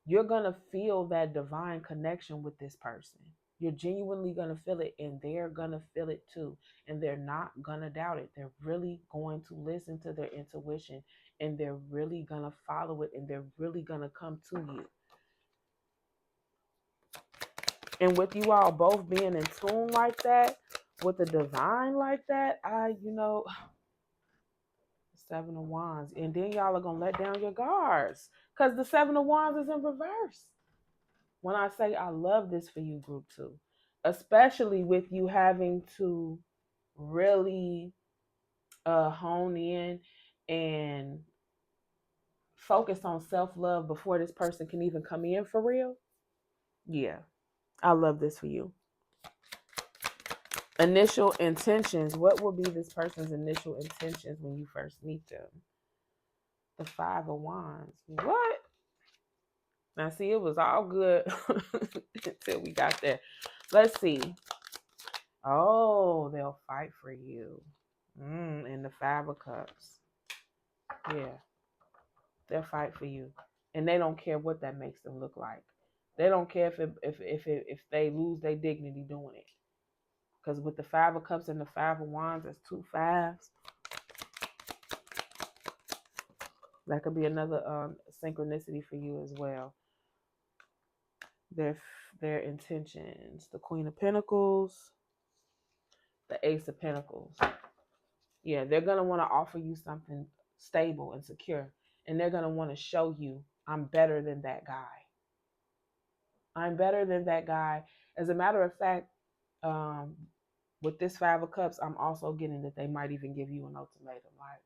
Speaker 1: You're going to feel that divine connection with this person. You're genuinely going to feel it, and they're going to feel it too. And they're not going to doubt it. They're really going to listen to their intuition, and they're really going to follow it, and they're really going to come to you. And with you all both being in tune like that, with the divine like that, Seven of Wands. And then y'all are going to let down your guards, because the Seven of Wands is in reverse. When I say I love this for you, group 2, especially with you having to really hone in and focus on self-love before this person can even come in for real. Yeah, I love this for you. Initial intentions. What will be this person's initial intentions when you first meet them? The Five of Wands. What? Now, see, it was all good until we got there. Let's see. Oh, they'll fight for you. And the Five of Cups. Yeah, they'll fight for you, and they don't care what that makes them look like. They don't care if they lose their dignity doing it. Because with the Five of Cups and the Five of Wands, that's two fives. That could be another synchronicity for you as well. Their intentions. The Queen of Pentacles. The Ace of Pentacles. Yeah, they're going to want to offer you something stable and secure. And they're going to want to show you, I'm better than that guy. I'm better than that guy. As a matter of fact, with this Five of Cups, I'm also getting that they might even give you an ultimatum. Like,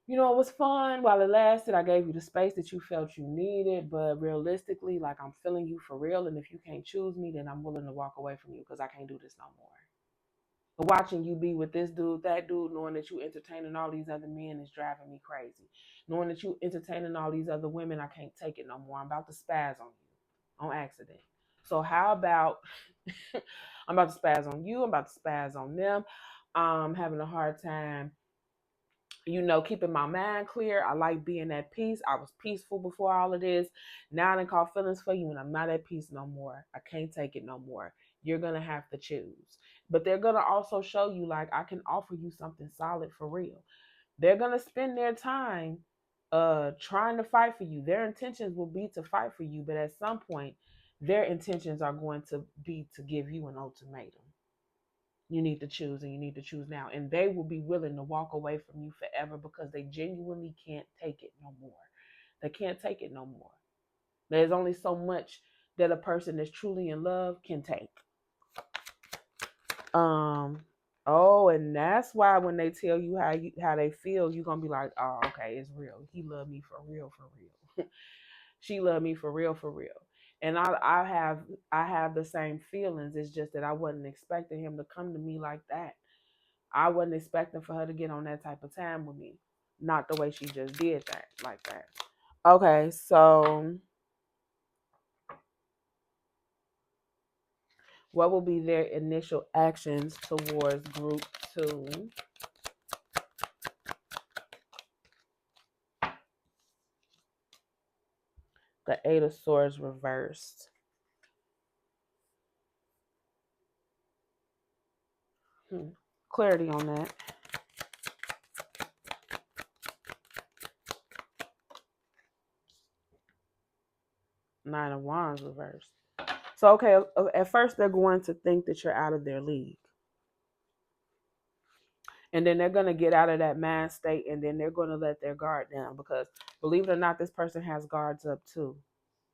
Speaker 1: it was fun while it lasted. I gave you the space that you felt you needed. But realistically, like, I'm feeling you for real. And if you can't choose me, then I'm willing to walk away from you because I can't do this no more. But watching you be with this dude, that dude, knowing that you entertaining all these other men is driving me crazy. Knowing that you entertaining all these other women, I can't take it no more. I'm about to spaz on you on accident. So how about I'm about to spaz on you, I'm about to spaz on them. I'm having a hard time, keeping my mind clear. I like being at peace. I was peaceful before all of this. Now I done caught feelings for you and I'm not at peace no more. I can't take it no more. You're going to have to choose. But they're going to also show you, like, I can offer you something solid for real. They're going to spend their time trying to fight for you. Their intentions will be to fight for you. But at some point, their intentions are going to be to give you an ultimatum. You need to choose, and you need to choose now. And they will be willing to walk away from you forever because they genuinely can't take it no more. They can't take it no more. There's only so much that a person that's truly in love can take. And that's why when they tell you how they feel, you're gonna be like, oh, okay, it's real. He loved me for real, for real. She loved me for real, for real. And I have the same feelings. It's just that I wasn't expecting him to come to me like that. I wasn't expecting for her to get on that type of time with me. Not the way she just did that, like that. Okay, so what will be their initial actions towards group 2? The Eight of Swords reversed. Clarity on that. Nine of Wands reversed. So, okay, at first they're going to think that you're out of their league. And then they're going to get out of that mind state, and then they're going to let their guard down because, believe it or not, this person has guards up too.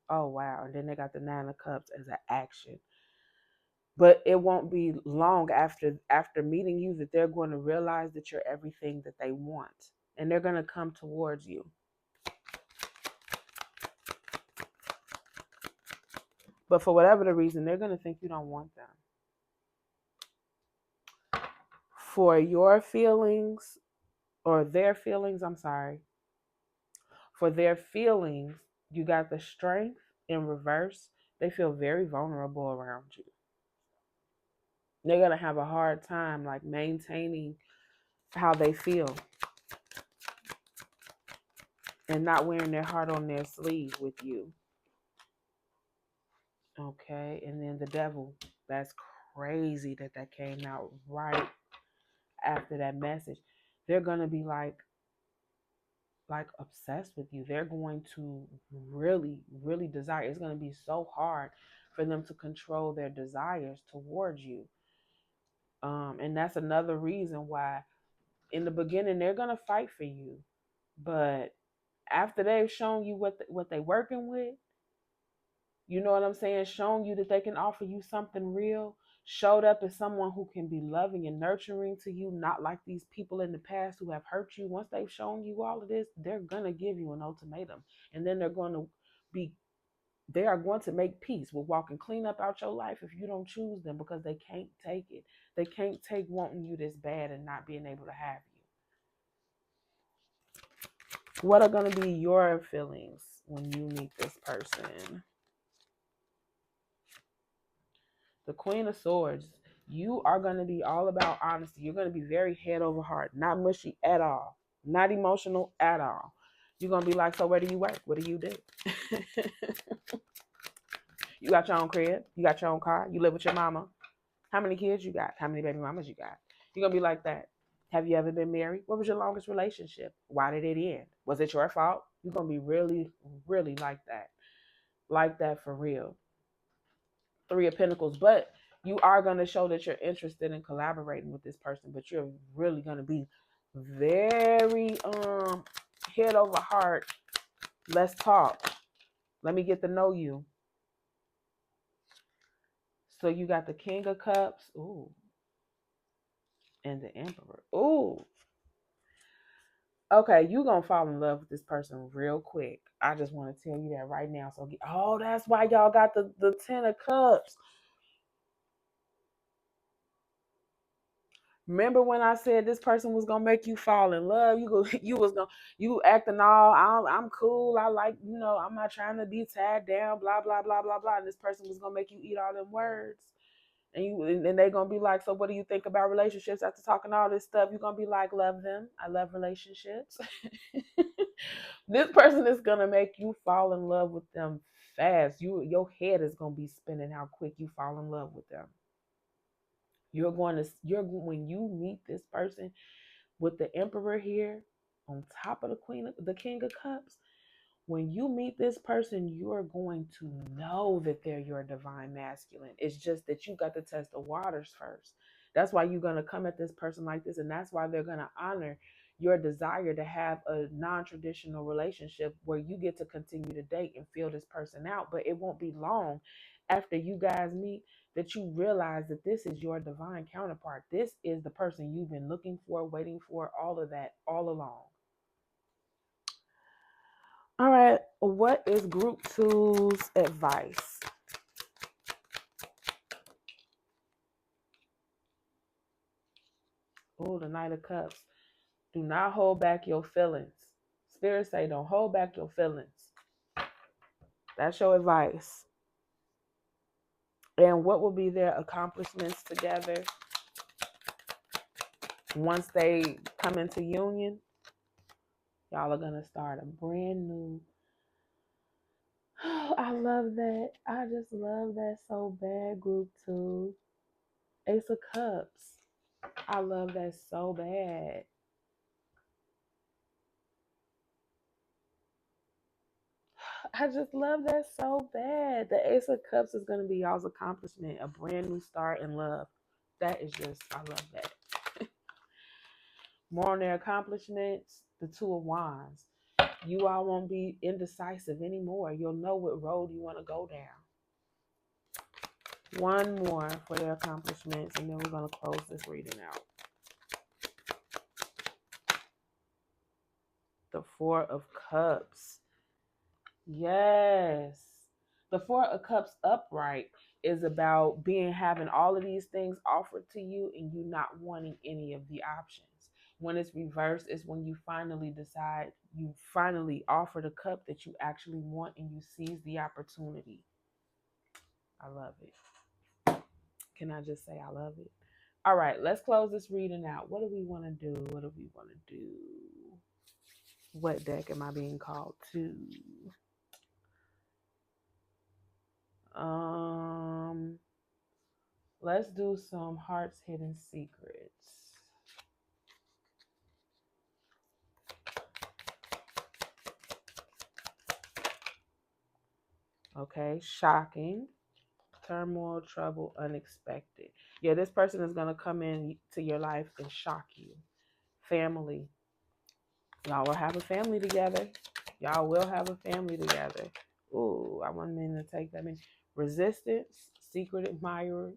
Speaker 1: Oh, wow. And then they got the Nine of Cups as an action. But it won't be long after meeting you that they're going to realize that you're everything that they want. And they're going to come towards you. But for whatever the reason, they're going to think you don't want them. For your feelings, or their feelings, I'm sorry. For their feelings, you got the Strength in reverse. They feel very vulnerable around you. They're going to have a hard time like maintaining how they feel and not wearing their heart on their sleeve with you. Okay, and then the Devil. That's crazy that came out right after that message. They're going to be like obsessed with you. They're going to really, really desire. It's going to be so hard for them to control their desires towards you. And that's another reason why in the beginning they're going to fight for you. But after they've shown you what they're working with, you know what I'm saying? Shown you that they can offer you something real, showed up as someone who can be loving and nurturing to you, not like these people in the past who have hurt you. Once they've shown you all of this, they're going to give you an ultimatum. And then they are going to make peace with walking clean up out your life if you don't choose them because they can't take it. They can't take wanting you this bad and not being able to have you. What are going to be your feelings when you meet this person? The Queen of Swords. You are going to be all about honesty. You're going to be very head over heart, not mushy at all, not emotional at all. You're going to be like, so where do you work? What do you do? You got your own crib? You got your own car? You live with your mama? How many kids you got? How many baby mamas you got? You're going to be like that. Have you ever been married? What was your longest relationship? Why did it end? Was it your fault? You're going to be really, really like that. Like that for real. Three of Pentacles. But you are going to show that you're interested in collaborating with this person, but you're really going to be very head over heart. Let's talk. Let me get to know you. So you got the King of Cups. Ooh. And the Emperor. Ooh. Okay, you're going to fall in love with this person real quick. I just want to tell you that right now. So, that's why y'all got the Ten of Cups. Remember when I said this person was gonna make you fall in love? You acting all I'm cool. I like, I'm not trying to be tied down. Blah blah blah blah blah. And this person was gonna make you eat all them words, and they gonna be like, so what do you think about relationships after talking all this stuff? You're gonna be like, love them. I love relationships. This person is gonna make you fall in love with them fast. Your head is gonna be spinning how quick you fall in love with them. When you meet this person with the Emperor here on top of the King of Cups, when you meet this person, you're going to know that they're your divine masculine. It's just that you got to test the waters first. That's why you're going to come at this person like this, and that's why they're going to honor your desire to have a non-traditional relationship where you get to continue to date and feel this person out. But it won't be long after you guys meet that you realize that this is your divine counterpart. This is the person you've been looking for, waiting for, all of that all along. All right, what is group two's advice? Oh, the Knight of Cups. Do not hold back your feelings. Spirit say don't hold back your feelings. That's your advice. And what will be their accomplishments together once they come into union? Y'all are going to start a brand new. Oh, I love that. I just love that so bad, group two. Ace of Cups. I love that so bad. I just love that so bad. The Ace of Cups is going to be y'all's accomplishment, a brand new start in love. That is just, I love that. More on their accomplishments, the Two of Wands. You all won't be indecisive anymore. You'll know what road you want to go down. One more for their accomplishments, and then we're going to close this reading out. The Four of Cups. Yes. The Four of Cups upright is about having all of these things offered to you and you not wanting any of the options. When it's reversed, is when you finally decide, you finally offer the cup that you actually want and you seize the opportunity. I love it. Can I just say I love it? All right, let's close this reading out. What do we want to do? What do we want to do? What deck am I being called to? Let's do some Heart's Hidden Secrets. Okay, shocking, turmoil, trouble, unexpected. Yeah, this person is going to come into your life and shock you. Family. Y'all will have a family together. Y'all will have a family together. Ooh, I wasn't meaning to take that. Resistance, secret admirer,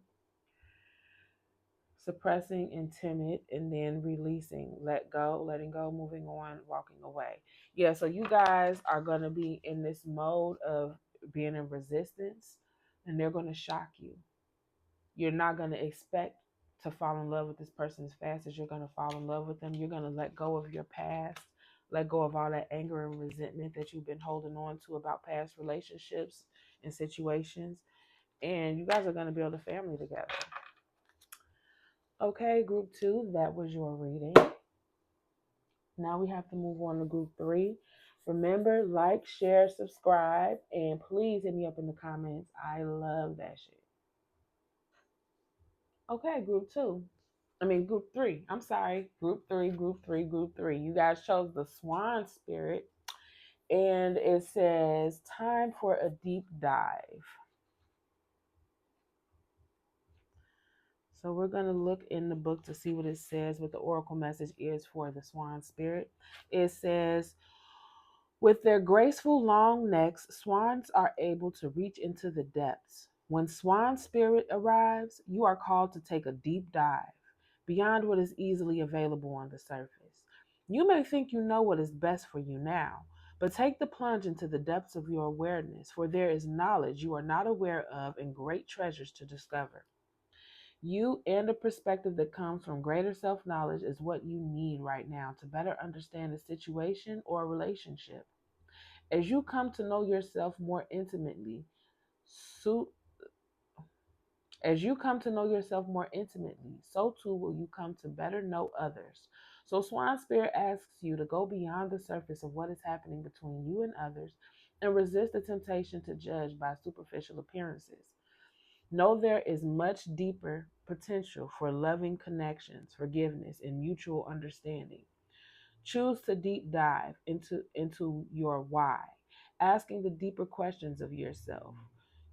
Speaker 1: suppressing and timid, and then releasing, letting go, moving on, walking away. Yeah, so you guys are going to be in this mode of being in resistance, and they're going to shock you. You're not going to expect to fall in love with this person as fast as you're going to fall in love with them. You're going to let go of your past, let go of all that anger and resentment that you've been holding on to about past relationships and situations, and you guys are going to build a family together. Okay, group two, that was your reading. Now we have to move on to group three. Remember, like, share, subscribe, and please hit me up in the comments. I love that shit. Okay, group group three. I'm sorry. Group three. You guys chose the Swan Spirit, and it says, time for a deep dive. So we're going to look in the book to see what it says, what the oracle message is for the Swan Spirit. It says, with their graceful long necks, swans are able to reach into the depths. When Swan Spirit arrives, you are called to take a deep dive beyond what is easily available on the surface. You may think you know what is best for you now, but take the plunge into the depths of your awareness, for there is knowledge you are not aware of and great treasures to discover. You and a perspective that comes from greater self-knowledge is what you need right now to better understand a situation or a relationship. As you come to know yourself more intimately, so so too will you come to better know others. So Swan Spirit asks you to go beyond the surface of what is happening between you and others and resist the temptation to judge by superficial appearances. Know there is much deeper potential for loving connections, forgiveness, and mutual understanding. Choose to deep dive into your why, asking the deeper questions of yourself.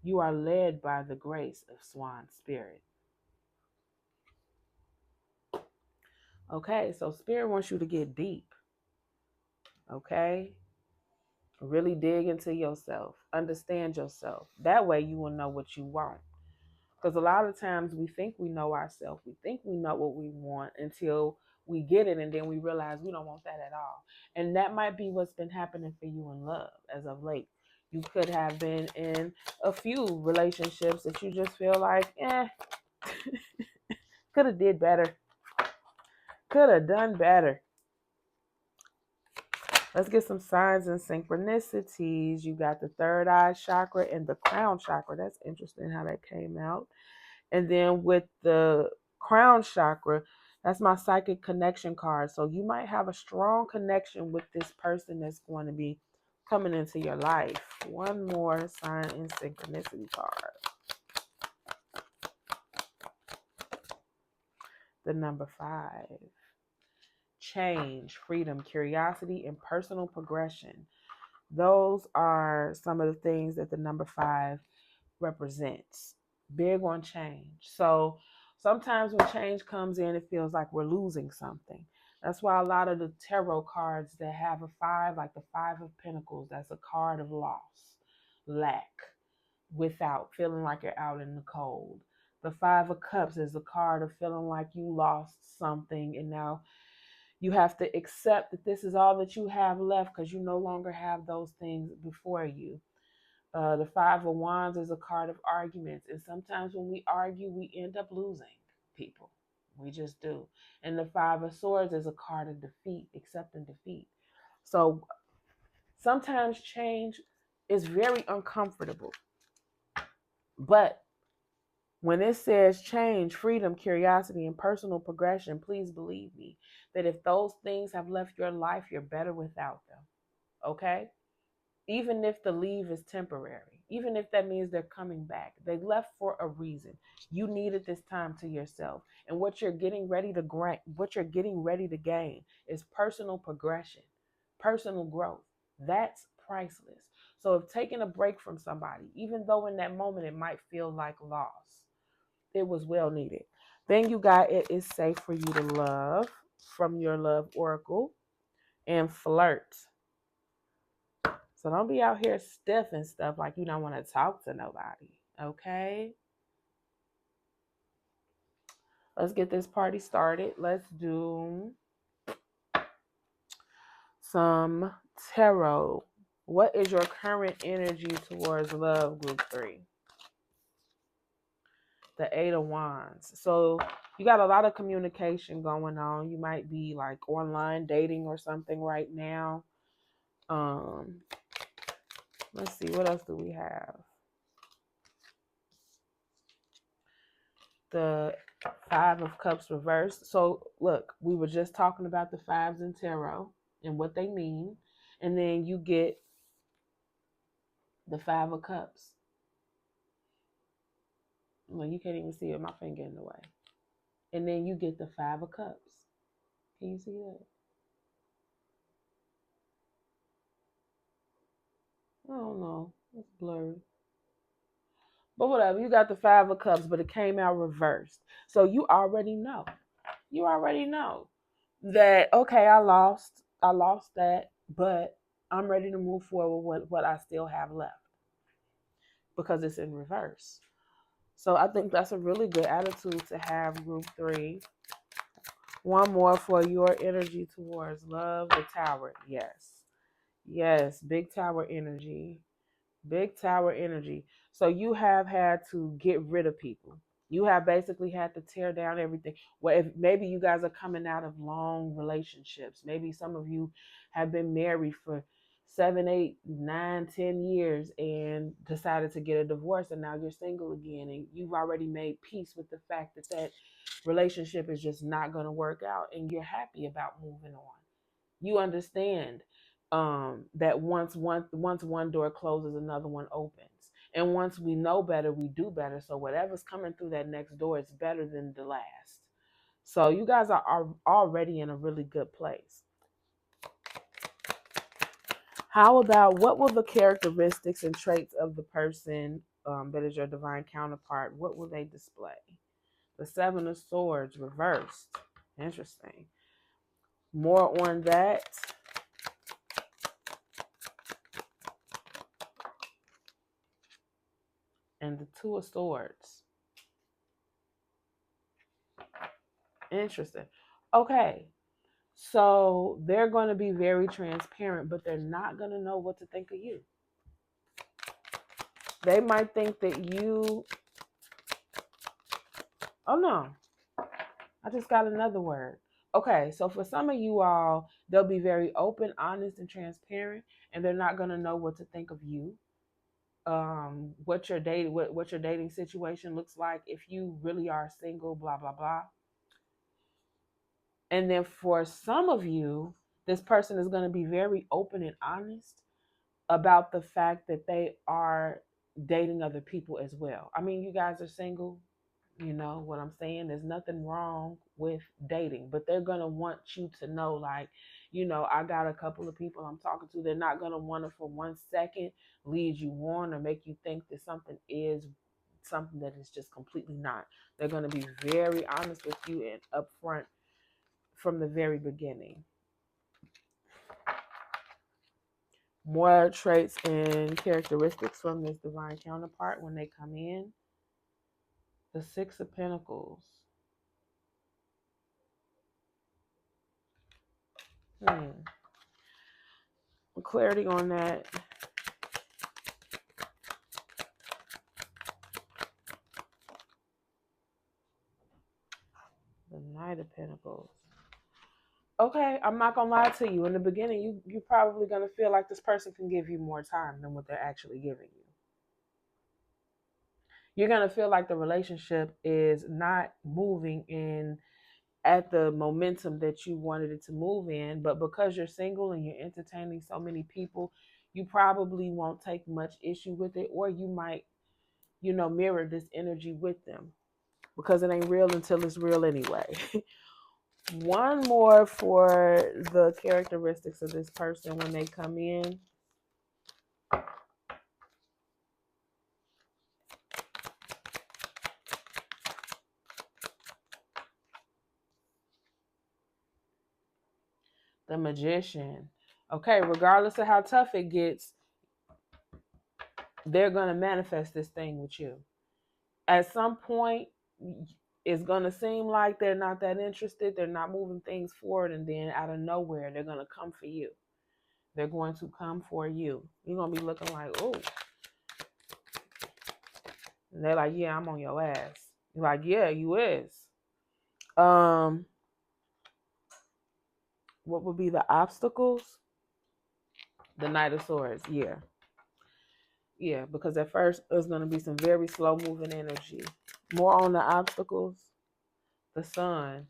Speaker 1: You are led by the grace of Swan Spirit. Okay, so Spirit wants you to get deep. Okay? Really dig into yourself. Understand yourself. That way you will know what you want. Because a lot of times we think we know ourselves. We think we know what we want until we get it and then we realize we don't want that at all. And that might be what's been happening for you in love as of late. You could have been in a few relationships that you just feel like, could have did better, could have done better. Let's get some signs and synchronicities. You got the third eye chakra and the crown chakra. That's interesting how that came out. And then with the crown chakra, that's my psychic connection card. So you might have a strong connection with this person that's going to be coming into your life. One more sign and synchronicity card. The number 5. Change, freedom, curiosity, and personal progression. Those are some of the things that the number 5 represents. Big on change. So sometimes when change comes in, it feels like we're losing something. That's why a lot of the tarot cards that have a 5, like the 5 of Pentacles, that's a card of loss, lack, without, feeling like you're out in the cold. The 5 of Cups is a card of feeling like you lost something and now you have to accept that this is all that you have left because you no longer have those things before you. The 5 of Wands is a card of arguments. And sometimes when we argue, we end up losing people. We just do. And the 5 of Swords is a card of defeat, accepting defeat. So sometimes change is very uncomfortable. But when it says change, freedom, curiosity, and personal progression, please believe me that if those things have left your life, you're better without them. Okay? Even if the leave is temporary, even if that means they're coming back, they left for a reason. You needed this time to yourself. And what you're getting ready to grant, what you're getting ready to gain is personal progression, personal growth. That's priceless. So if taking a break from somebody, even though in that moment it might feel like loss, it was well needed. Then you got it is safe for you to love from your love oracle and flirt. So don't be out here stiff and stuff like you don't want to talk to nobody. Okay? Let's get this party started. Let's do some tarot. What is your current energy towards love, group 3? The 8 of Wands. So you got a lot of communication going on. You might be like online dating or something right now. Let's see, what else do we have? The 5 of Cups reversed. So look, we were just talking about the 5s in tarot and what they mean. And then you get the 5 of Cups. Well, you can't even see it, my finger in the way. And then you get the 5 of Cups. Can you see that? I don't know. It's blurry. But whatever, you got the 5 of Cups, but it came out reversed. So you already know. You already know that, okay, I lost that, but I'm ready to move forward with what I still have left because it's in reverse. So I think that's a really good attitude to have, group 3. One more for your energy towards love, the Tower. Yes, big Tower energy. Big Tower energy. So you have had to get rid of people. You have basically had to tear down everything. Well, if maybe you guys are coming out of long relationships. Maybe some of you have been married for 7, 8, 9, 10 years and decided to get a divorce, and now you're single again, and you've already made peace with the fact that that relationship is just not going to work out, and you're happy about moving on. You understand that once one door closes, another one opens. And once we know better, we do better. So whatever's coming through that next door is better than the last. So you guys are already in a really good place. How about what will the characteristics and traits of the person that is your divine counterpart, what will they display? The 7 of Swords reversed. Interesting. More on that. And the 2 of Swords. Interesting. Okay. So they're going to be very transparent, but they're not going to know what to think of you. They might think that you, oh no, I just got another word. Okay, so for some of you all, they'll be very open, honest, and transparent, and they're not going to know what to think of you. What your what your dating situation looks like, if you really are single, blah blah blah. And then for some of you, this person is going to be very open and honest about the fact that they are dating other people as well. I mean, you guys are single, you know what I'm saying? There's nothing wrong with dating, but they're going to want you to know, like, you know, I got a couple of people I'm talking to. They're not going to want to for 1 second lead you on or make you think that something is something that is just completely not. They're going to be very honest with you and upfront from the very beginning. More traits and characteristics from this divine counterpart when they come in. The Six of Pentacles. Clarity on that. The Knight of Pentacles. Okay, I'm not gonna lie to you. In the beginning, you're probably gonna feel like this person can give you more time than what they're actually giving you. You're gonna feel like the relationship is not moving in at the momentum that you wanted it to move in, but because you're single and you're entertaining so many people, you probably won't take much issue with it, or you might, you know, mirror this energy with them because it ain't real until it's real anyway. One more for the characteristics of this person when they come in. The Magician. Okay, regardless of how tough it gets, they're going to manifest this thing with you. At some point, it's going to seem like they're not that interested. They're not moving things forward. And then out of nowhere, they're going to come for you. They're going to come for you. You're going to be looking like, oh. And they're like, yeah, I'm on your ass. You're like, yeah, you is. What would be the obstacles? The Knight of Swords. Yeah. Yeah, because at first there's going to be some very slow moving energy. More on the obstacles. The Sun.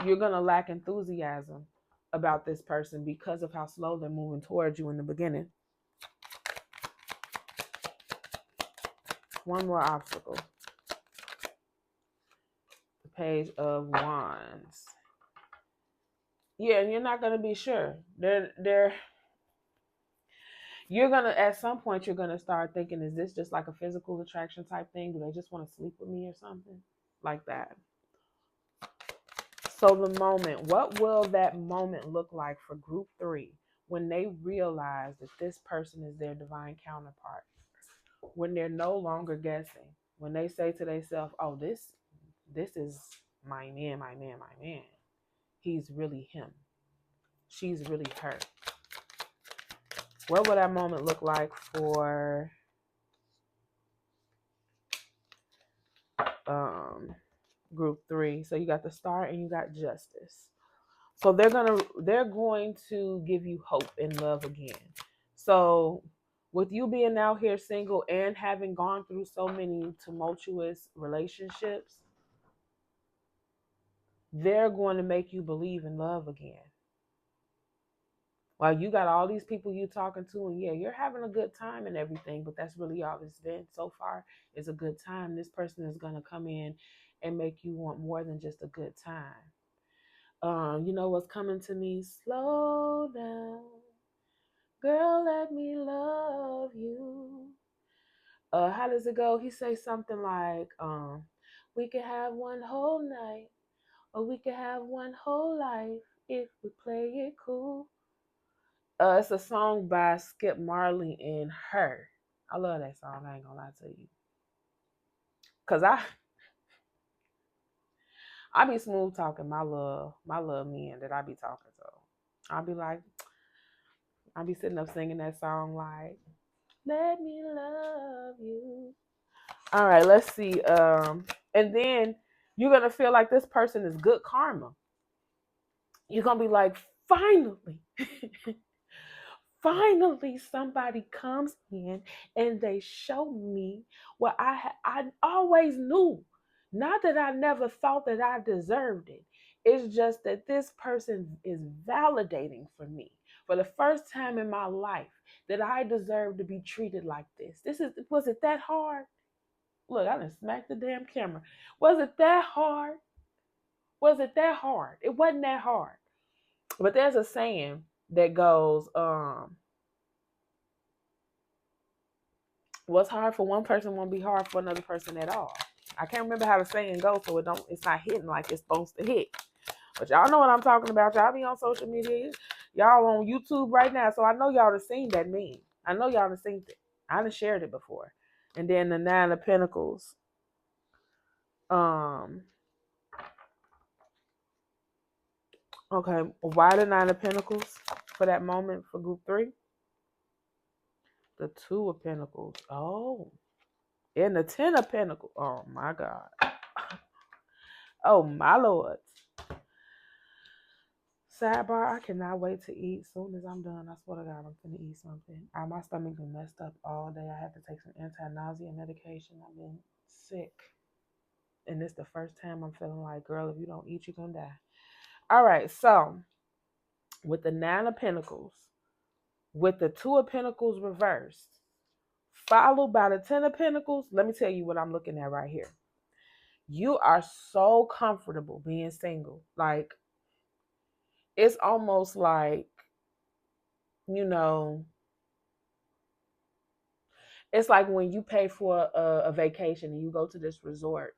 Speaker 1: You're going to lack enthusiasm about this person because of how slow they're moving towards you in the beginning. One more obstacle. The Page of Wands. Yeah, and you're not going to be sure. You're going to, at some point, you're going to start thinking, is this just like a physical attraction type thing? Do they just want to sleep with me or something? Like that. So the moment, what will that moment look like for group 3 when they realize that this person is their divine counterpart? When they're no longer guessing, when they say to themselves, oh, this is my man, my man, my man. He's really him. She's really her. What will that moment look like for group 3? So you got the Star and you got Justice. So they're going to give you hope and love again. So with you being out here single and having gone through so many tumultuous relationships, they're going to make you believe in love again. While you got all these people you talking to, and yeah, you're having a good time and everything, but that's really all it's been so far is a good time. This person is going to come in and make you want more than just a good time. You know what's coming to me? Slow down. Girl, let me love you. How does it go? He say something like, we could have one whole night, or we could have one whole life if we play it cool. It's a song by Skip Marley and Her. I love that song. I ain't gonna lie to you, cause I be smooth talking my love men that I be talking to. I'll be like, I'll be sitting up singing that song like, let me love you. All right, let's see. And then you're gonna feel like this person is good karma. You're gonna be like, finally, finally somebody comes in and they show me what I always knew. Not that I never thought that I deserved it. It's just that this person is validating for me for the first time in my life that I deserve to be treated like this. Was it that hard? Look, I done smacked the damn camera. Was it that hard? Was it that hard? It wasn't that hard. But there's a saying that goes, what's hard for one person won't be hard for another person at all. I can't remember how the saying goes, so it's not hitting like it's supposed to hit. But y'all know what I'm talking about. Y'all be on social media. Y'all on YouTube right now. So I know y'all have seen that meme. I know y'all have seen it. I done shared it before. And then the Nine of Pentacles. Um, okay, why the Nine of Pentacles for that moment for group 3? The Two of Pentacles. Oh. And the Ten of Pentacles. Oh my God. Oh my Lord. Sidebar, I cannot wait to eat. Soon as I'm done, I swear to God, I'm gonna eat something. My stomach been messed up all day. I had to take some anti-nausea medication. I've been sick. And this the first time I'm feeling like, girl, if you don't eat, you're gonna die. All right, so with the Nine of Pentacles, with the Two of Pentacles reversed, followed by the Ten of Pentacles, let me tell you what I'm looking at right here. You are so comfortable being single. Like, it's almost like, you know, it's like when you pay for a vacation and you go to this resort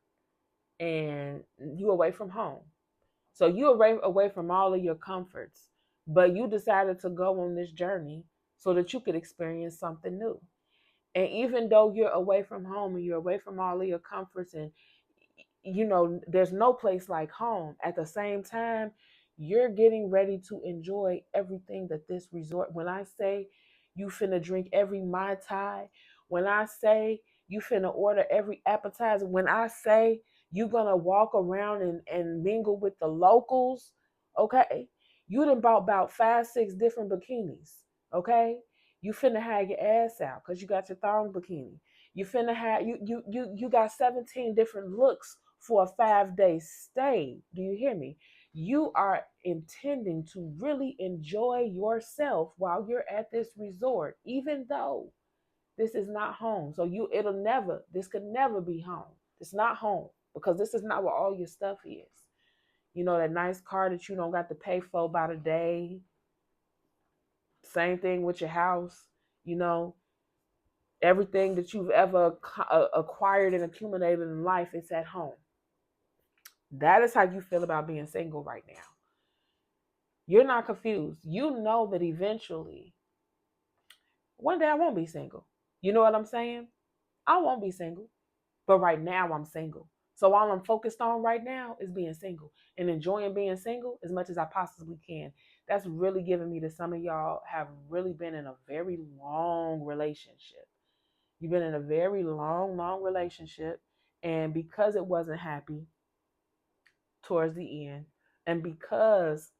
Speaker 1: and you away from home. So you away from all of your comforts, but you decided to go on this journey so that you could experience something new. And even though you're away from home and you're away from all of your comforts and there's no place like home, at the same time, you're getting ready to enjoy everything that this resort. When I say you finna drink every Mai Tai, when I say you finna order every appetizer, when I say you're gonna walk around and mingle with the locals, okay? You done bought about 5, 6 different bikinis, okay? You finna have your ass out because you got your thong bikini. You finna have you got 17 different looks for a 5-day stay. Do you hear me? You are intending to really enjoy yourself while you're at this resort, even though this is not home. So this could never be home. It's not home because this is not where all your stuff is. You know, that nice car that you don't got to pay for by the day. Same thing with your house. You know, everything that you've ever acquired and accumulated in life is at home. That is how you feel about being single right now. You're not confused. You know that eventually, one day I won't be single. You know what I'm saying? I won't be single. But right now I'm single. So all I'm focused on right now is being single and enjoying being single as much as I possibly can. That's really giving me that some of y'all have really been in a very long relationship. You've been in a very long relationship. And because it wasn't happy towards the end, and because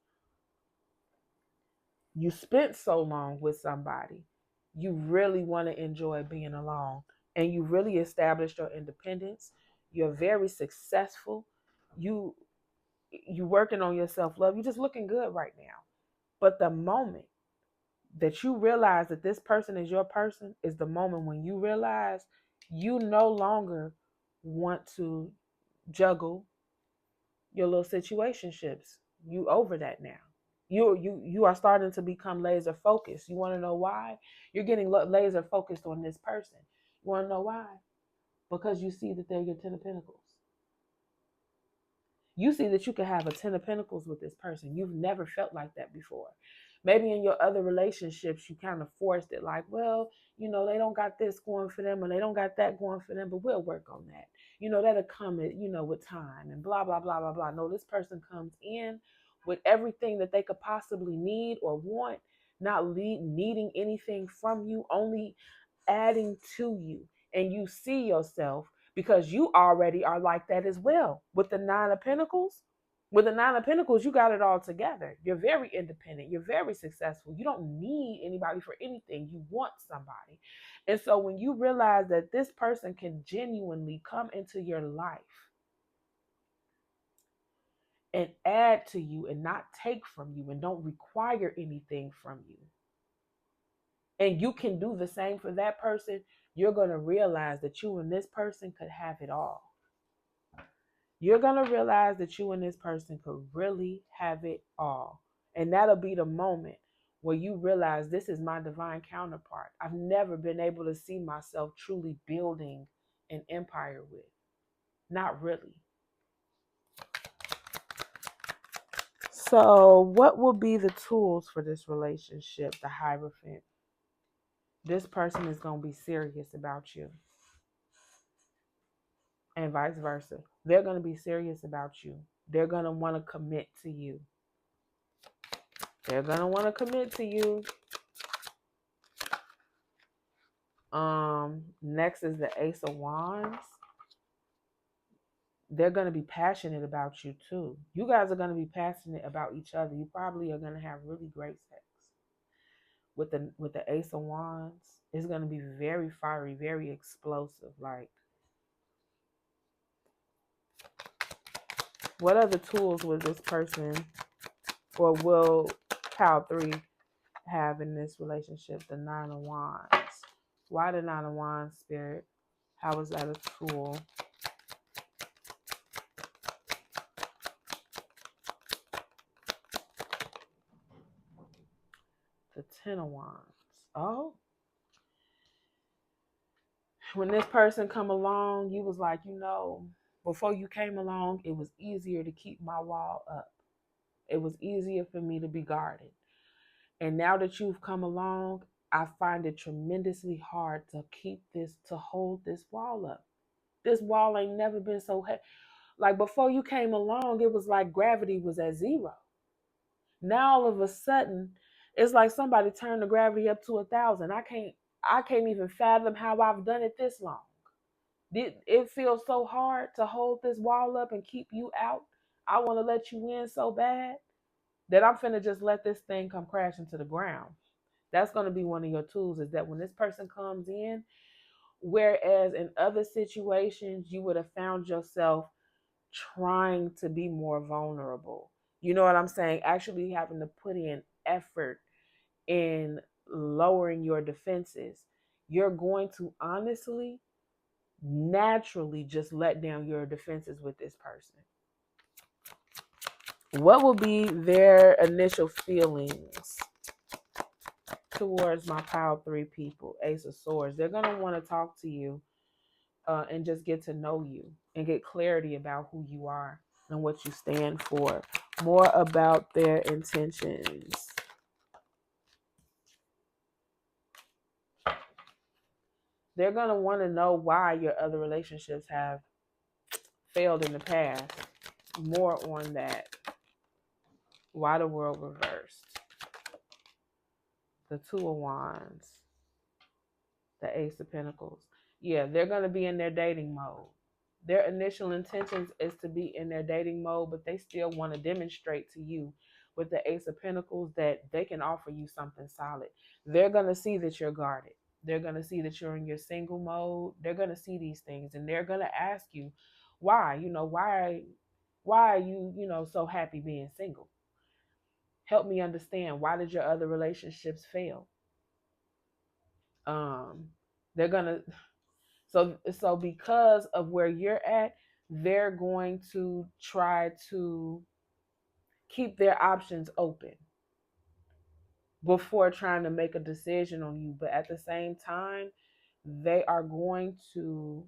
Speaker 1: you spent so long with somebody, you really want to enjoy being alone. And you really established your independence. You're very successful. You working on your self-love. You're just looking good right now. But the moment that you realize that this person is your person is the moment when you realize you no longer want to juggle your little situationships. You over that now. You are starting to become laser focused. You want to know why? You're getting laser focused on this person. You want to know why? Because you see that they're your Ten of Pentacles. You see that you can have a Ten of Pentacles with this person. You've never felt like that before. Maybe in your other relationships, you kind of forced it like, well, they don't got this going for them or they don't got that going for them, but we'll work on that. That'll come, with time and blah, blah, blah, blah, blah. No, this person comes in with everything that they could possibly need or want, not needing anything from you, only adding to you. And you see yourself because you already are like that as well. With the Nine of Pentacles, you got it all together. You're very independent. You're very successful. You don't need anybody for anything. You want somebody. And so when you realize that this person can genuinely come into your life and add to you and not take from you and don't require anything from you, and you can do the same for that person, you're going to realize that you and this person could have it all. You're going to realize that you and this person could really have it all. And that'll be the moment where you realize this is my divine counterpart. I've never been able to see myself truly building an empire with. Not really. So, what will be the tools for this relationship, the Hierophant? This person is going to be serious about you. And vice versa. They're going to be serious about you. They're going to want to commit to you. They're going to want to commit to you. Next is the Ace of Wands. They're going to be passionate about you too. You guys are going to be passionate about each other. You probably are going to have really great sex. With the Ace of Wands, it's going to be very fiery, very explosive. Like, what other tools will this person or will Pile 3 have in this relationship? The Nine of Wands. Why the Nine of Wands, Spirit? How is that a tool? The Ten of Wands. Oh. When this person come along, you was like, before you came along, it was easier to keep my wall up. It was easier for me to be guarded. And now that you've come along, I find it tremendously hard to hold this wall up. This wall ain't never been so heavy. Like before you came along, it was like gravity was at zero. Now all of a sudden, it's like somebody turned the gravity up to 1,000. I can't even fathom how I've done it this long. It feels so hard to hold this wall up and keep you out. I want to let you in so bad that I'm finna just let this thing come crashing to the ground. That's going to be one of your tools, is that when this person comes in, whereas in other situations you would have found yourself trying to be more vulnerable. You know what I'm saying? Actually having to put in effort in lowering your defenses. You're going to honestly, naturally just let down your defenses with this person. What will be their initial feelings towards my Pile 3 people? Ace of Swords. They're going to want to talk to you and just get to know you and get clarity about who you are and what you stand for. More about their intentions. They're going to want to know why your other relationships have failed in the past. More on that. Why the world reversed. The Two of Wands. The Ace of Pentacles. Yeah, they're going to be in their dating mode. Their initial intentions is to be in their dating mode, but they still want to demonstrate to you with the Ace of Pentacles that they can offer you something solid. They're going to see that you're guarded. They're going to see that you're in your single mode. They're going to see these things, and they're going to ask you, why? Why are you, so happy being single? Help me understand. Why did your other relationships fail? They're going to So because of where you're at, they're going to try to keep their options open before trying to make a decision on you. But at the same time, they are going to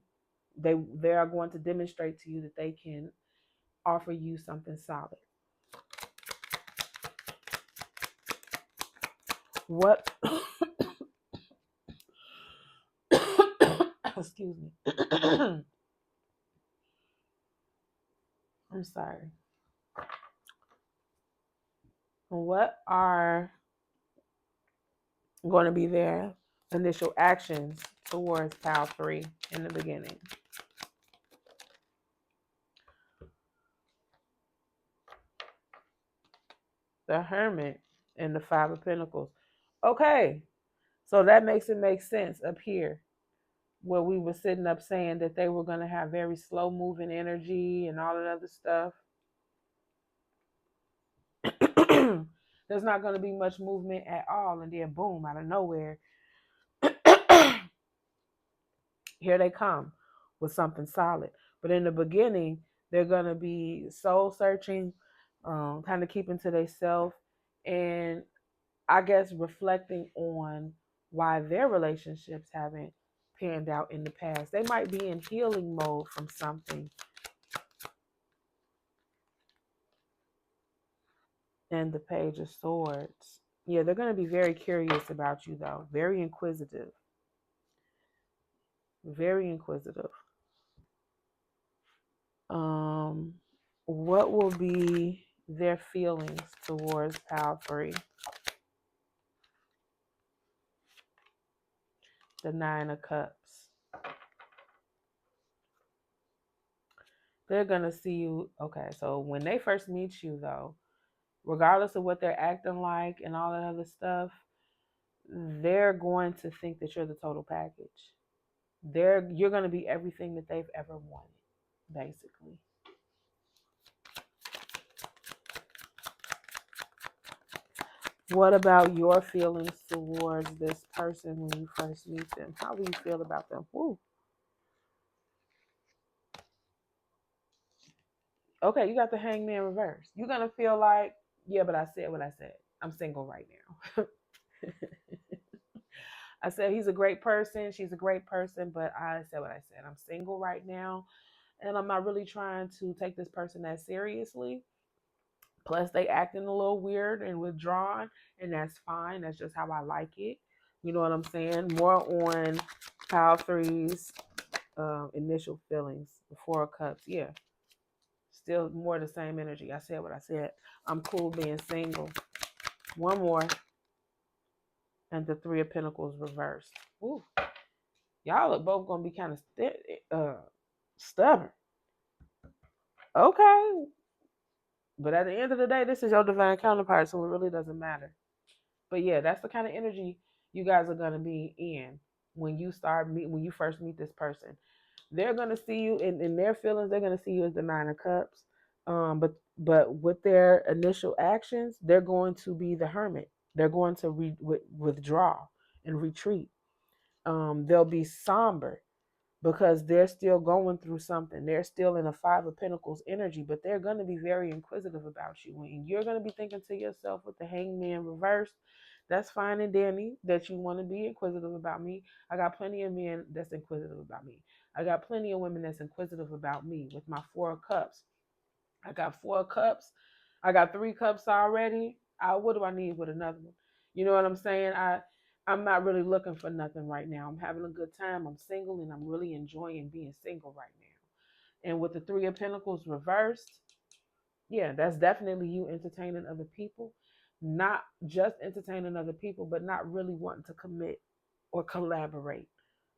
Speaker 1: they are going to demonstrate to you that they can offer you something solid. What excuse me. I'm sorry. What are going to be their initial actions towards pile 3 in the beginning? The Hermit and the 5 of Pentacles. Okay, so that makes it make sense up here where we were sitting up saying that they were going to have very slow moving energy and all that other stuff. There's not going to be much movement at all, and then boom, out of nowhere, here they come with something solid. But in the beginning, they're going to be soul searching, kind of keeping to themselves, and I guess reflecting on why their relationships haven't panned out in the past. They might be in healing mode from something. And the Page of Swords. Yeah, they're going to be very curious about you, though. Very inquisitive. Very inquisitive. What will be their feelings towards pile 3? The 9 of Cups. They're going to see you. Okay, so when they first meet you, though, regardless of what they're acting like and all that other stuff, they're going to think that you're the total package. You're going to be everything that they've ever wanted, basically. What about your feelings towards this person when you first meet them? How do you feel about them? Woo. Okay, you got the Hangman reverse. You're going to feel like, yeah, but I said what I said. I'm single right now. I said he's a great person. She's a great person, but I said what I said. I'm single right now, and I'm not really trying to take this person that seriously. Plus, they acting a little weird and withdrawn, and that's fine. That's just how I like it. You know what I'm saying? More on pile 3's initial feelings, the 4 of Cups. Yeah, still more the same energy. I said what I said. I'm cool being single. One more, and the 3 of Pentacles reversed. Ooh, y'all are both gonna be kind of stubborn. Okay, but at the end of the day, this is your divine counterpart, so it really doesn't matter. But yeah, that's the kind of energy you guys are gonna be in when you when you first meet this person. They're gonna see you in their feelings. They're gonna see you as the 9 of Cups. But with their initial actions, they're going to be the Hermit. They're going to withdraw and retreat. They'll be somber because they're still going through something. They're still in a 5 of Pentacles energy, but they're going to be very inquisitive about you. And you're going to be thinking to yourself with the Hangman reversed, that's fine and dandy that you want to be inquisitive about me. I got plenty of men that's inquisitive about me. I got plenty of women that's inquisitive about me with my 4 of Cups. I got 4 of Cups. I got 3 cups already. What do I need with another one? You know what I'm saying? I'm not really looking for nothing right now. I'm having a good time. I'm single and I'm really enjoying being single right now. And with the 3 of Pentacles reversed, yeah, that's definitely you entertaining other people. Not just entertaining other people, but not really wanting to commit or collaborate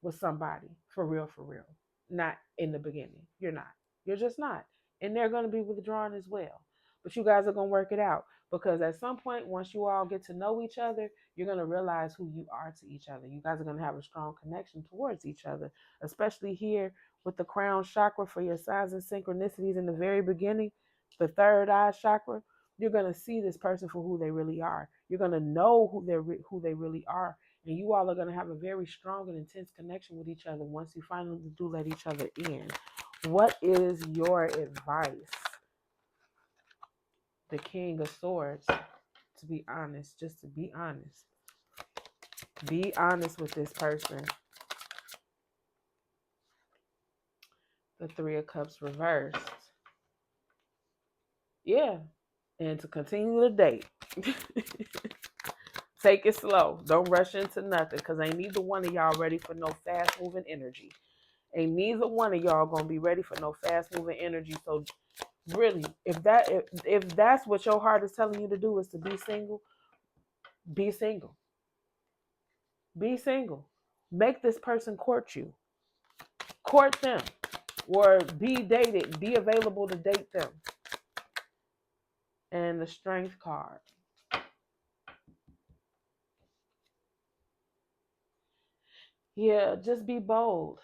Speaker 1: with somebody for real, for real. Not in the beginning. You're not. You're just not. And they're going to be withdrawn as well. But you guys are going to work it out because at some point, once you all get to know each other, you're going to realize who you are to each other. You guys are going to have a strong connection towards each other, especially here with the crown chakra for your signs and synchronicities in the very beginning, the third eye chakra. You're going to see this person for who they really are. You're going to know who they really are, and you all are going to have a very strong and intense connection with each other once you finally do let each other in. What is your advice? The King of Swords. To be honest, just to be honest. Be honest with this person. The 3 of Cups reversed. Yeah. And to continue the date. Take it slow. Don't rush into nothing because ain't neither one of y'all ready for no fast moving energy. Ain't neither one of y'all gonna be ready for no fast moving energy. So Really, if that's what your heart is telling you to do is to be single, be single. Be single. Make this person court you. Court them. Or be dated. Be available to date them. And the strength card. Yeah, just be bold.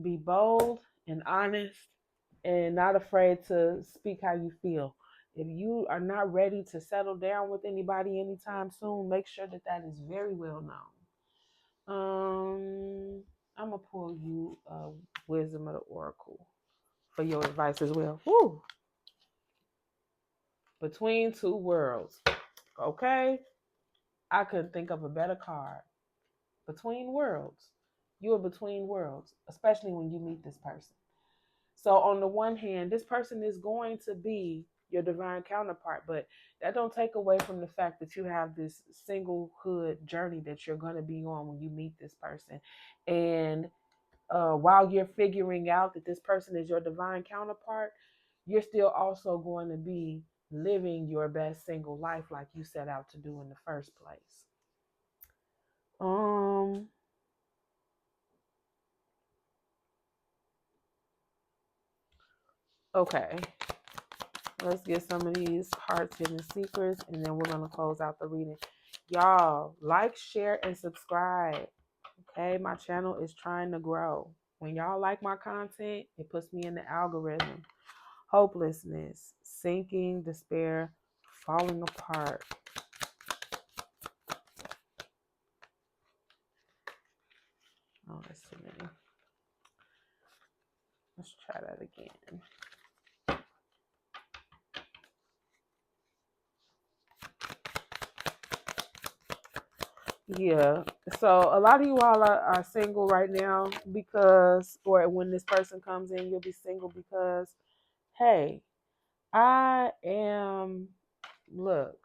Speaker 1: Be bold and honest and not afraid to speak how you feel. If you are not ready to settle down with anybody anytime soon, make sure that that is very well known. I'm gonna pull you Wisdom of the Oracle for your advice as well. Woo! Between two worlds. Okay? I couldn't think of a better card. Between worlds. You are between worlds, especially when you meet this person. So on the one hand, this person is going to be your divine counterpart, but that don't take away from the fact that you have this singlehood journey that you're going to be on when you meet this person. And while you're figuring out that this person is your divine counterpart, you're still also going to be living your best single life like you set out to do in the first place. Um, okay. Let's get some of these hearts hidden secrets and then we're going to close out the reading. Y'all, like, share, and subscribe. Okay, my channel is trying to grow. When y'all like my content, it puts me in the algorithm. Hopelessness, sinking, despair, falling apart. Oh, that's too many. Let's try that again. Yeah. So a lot of you all are single right now because, or when this person comes in, you'll be single because, hey, I am, look,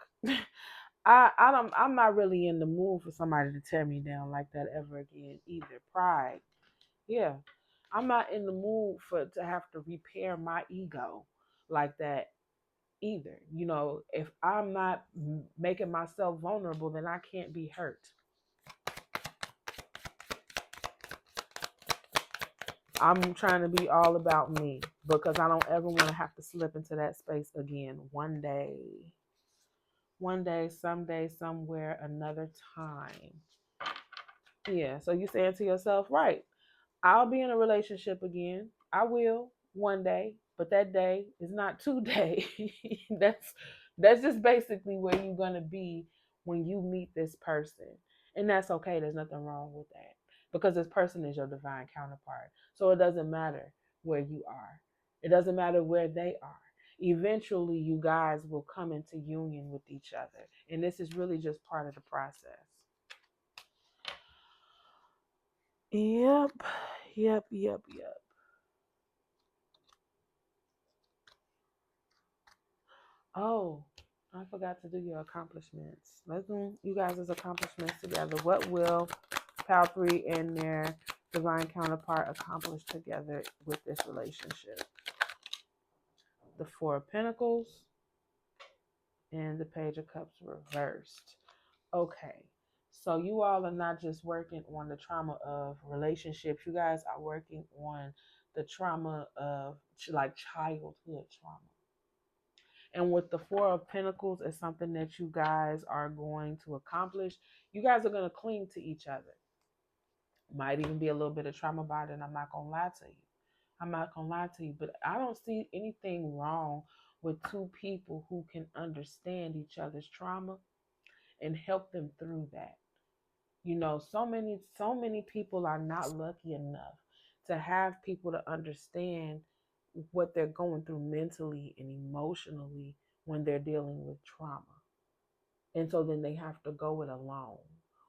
Speaker 1: I'm not really in the mood for somebody to tear me down like that ever again either. Pride. Yeah. I'm not in the mood for to have to repair my ego like that either. You know, if I'm not making myself vulnerable, then I can't be hurt. I'm trying to be all about me because I don't ever want to have to slip into that space again one day. One day, someday, somewhere, another time. Yeah, so you saying to yourself, right, I'll be in a relationship again. I will one day, but that day is not today. that's just basically where you're gonna be when you meet this person. And that's okay. There's nothing wrong with that. Because this person is your divine counterpart. So it doesn't matter where you are. It doesn't matter where they are. Eventually you guys will come into union with each other. And this is really just part of the process. Yep. Yep. Oh, I forgot to do your accomplishments. Let's do you guys' accomplishments together. What will Pal 3 and their divine counterpart accomplish together with this relationship? The Four of Pentacles and the Page of Cups reversed. Okay. So you all are not just working on the trauma of relationships. You guys are working on the trauma of like childhood trauma. And with the Four of Pentacles is something that you guys are going to accomplish. You guys are going to cling to each other. Might even be a little bit of trauma about it, and I'm not going to lie to you. I'm not going to lie to you, but I don't see anything wrong with two people who can understand each other's trauma and help them through that. You know, so many people are not lucky enough to have people to understand what they're going through mentally and emotionally when they're dealing with trauma. And so then they have to go it alone.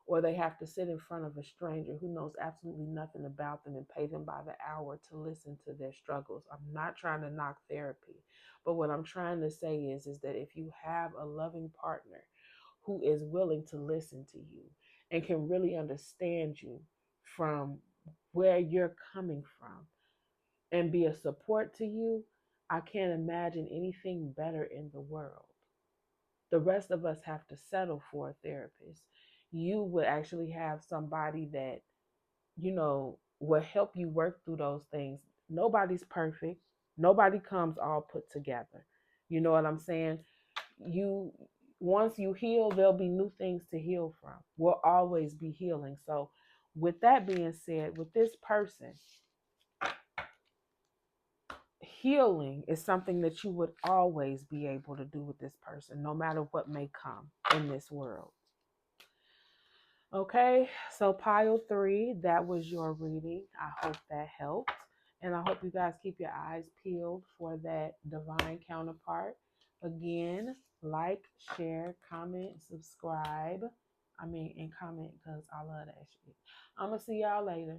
Speaker 1: Or they have to sit in front of a stranger who knows absolutely nothing about them and pay them by the hour to listen to their struggles. I'm not trying to knock therapy, but what I'm trying to say is that if you have a loving partner who is willing to listen to you and can really understand you from where you're coming from and be a support to you, I can't imagine anything better in the world. The rest of us have to settle for a therapist. You would actually have somebody that, will help you work through those things. Nobody's perfect. Nobody comes all put together. You know what I'm saying? You Once you heal, there'll be new things to heal from. We'll always be healing. So with that being said, with this person, healing is something that you would always be able to do with this person, no matter what may come in this world. Okay, so pile 3, that was your reading. I hope that helped. And I hope you guys keep your eyes peeled for that divine counterpart. Again, like, share, comment, subscribe. And comment because I love that shit. I'm going to see y'all later.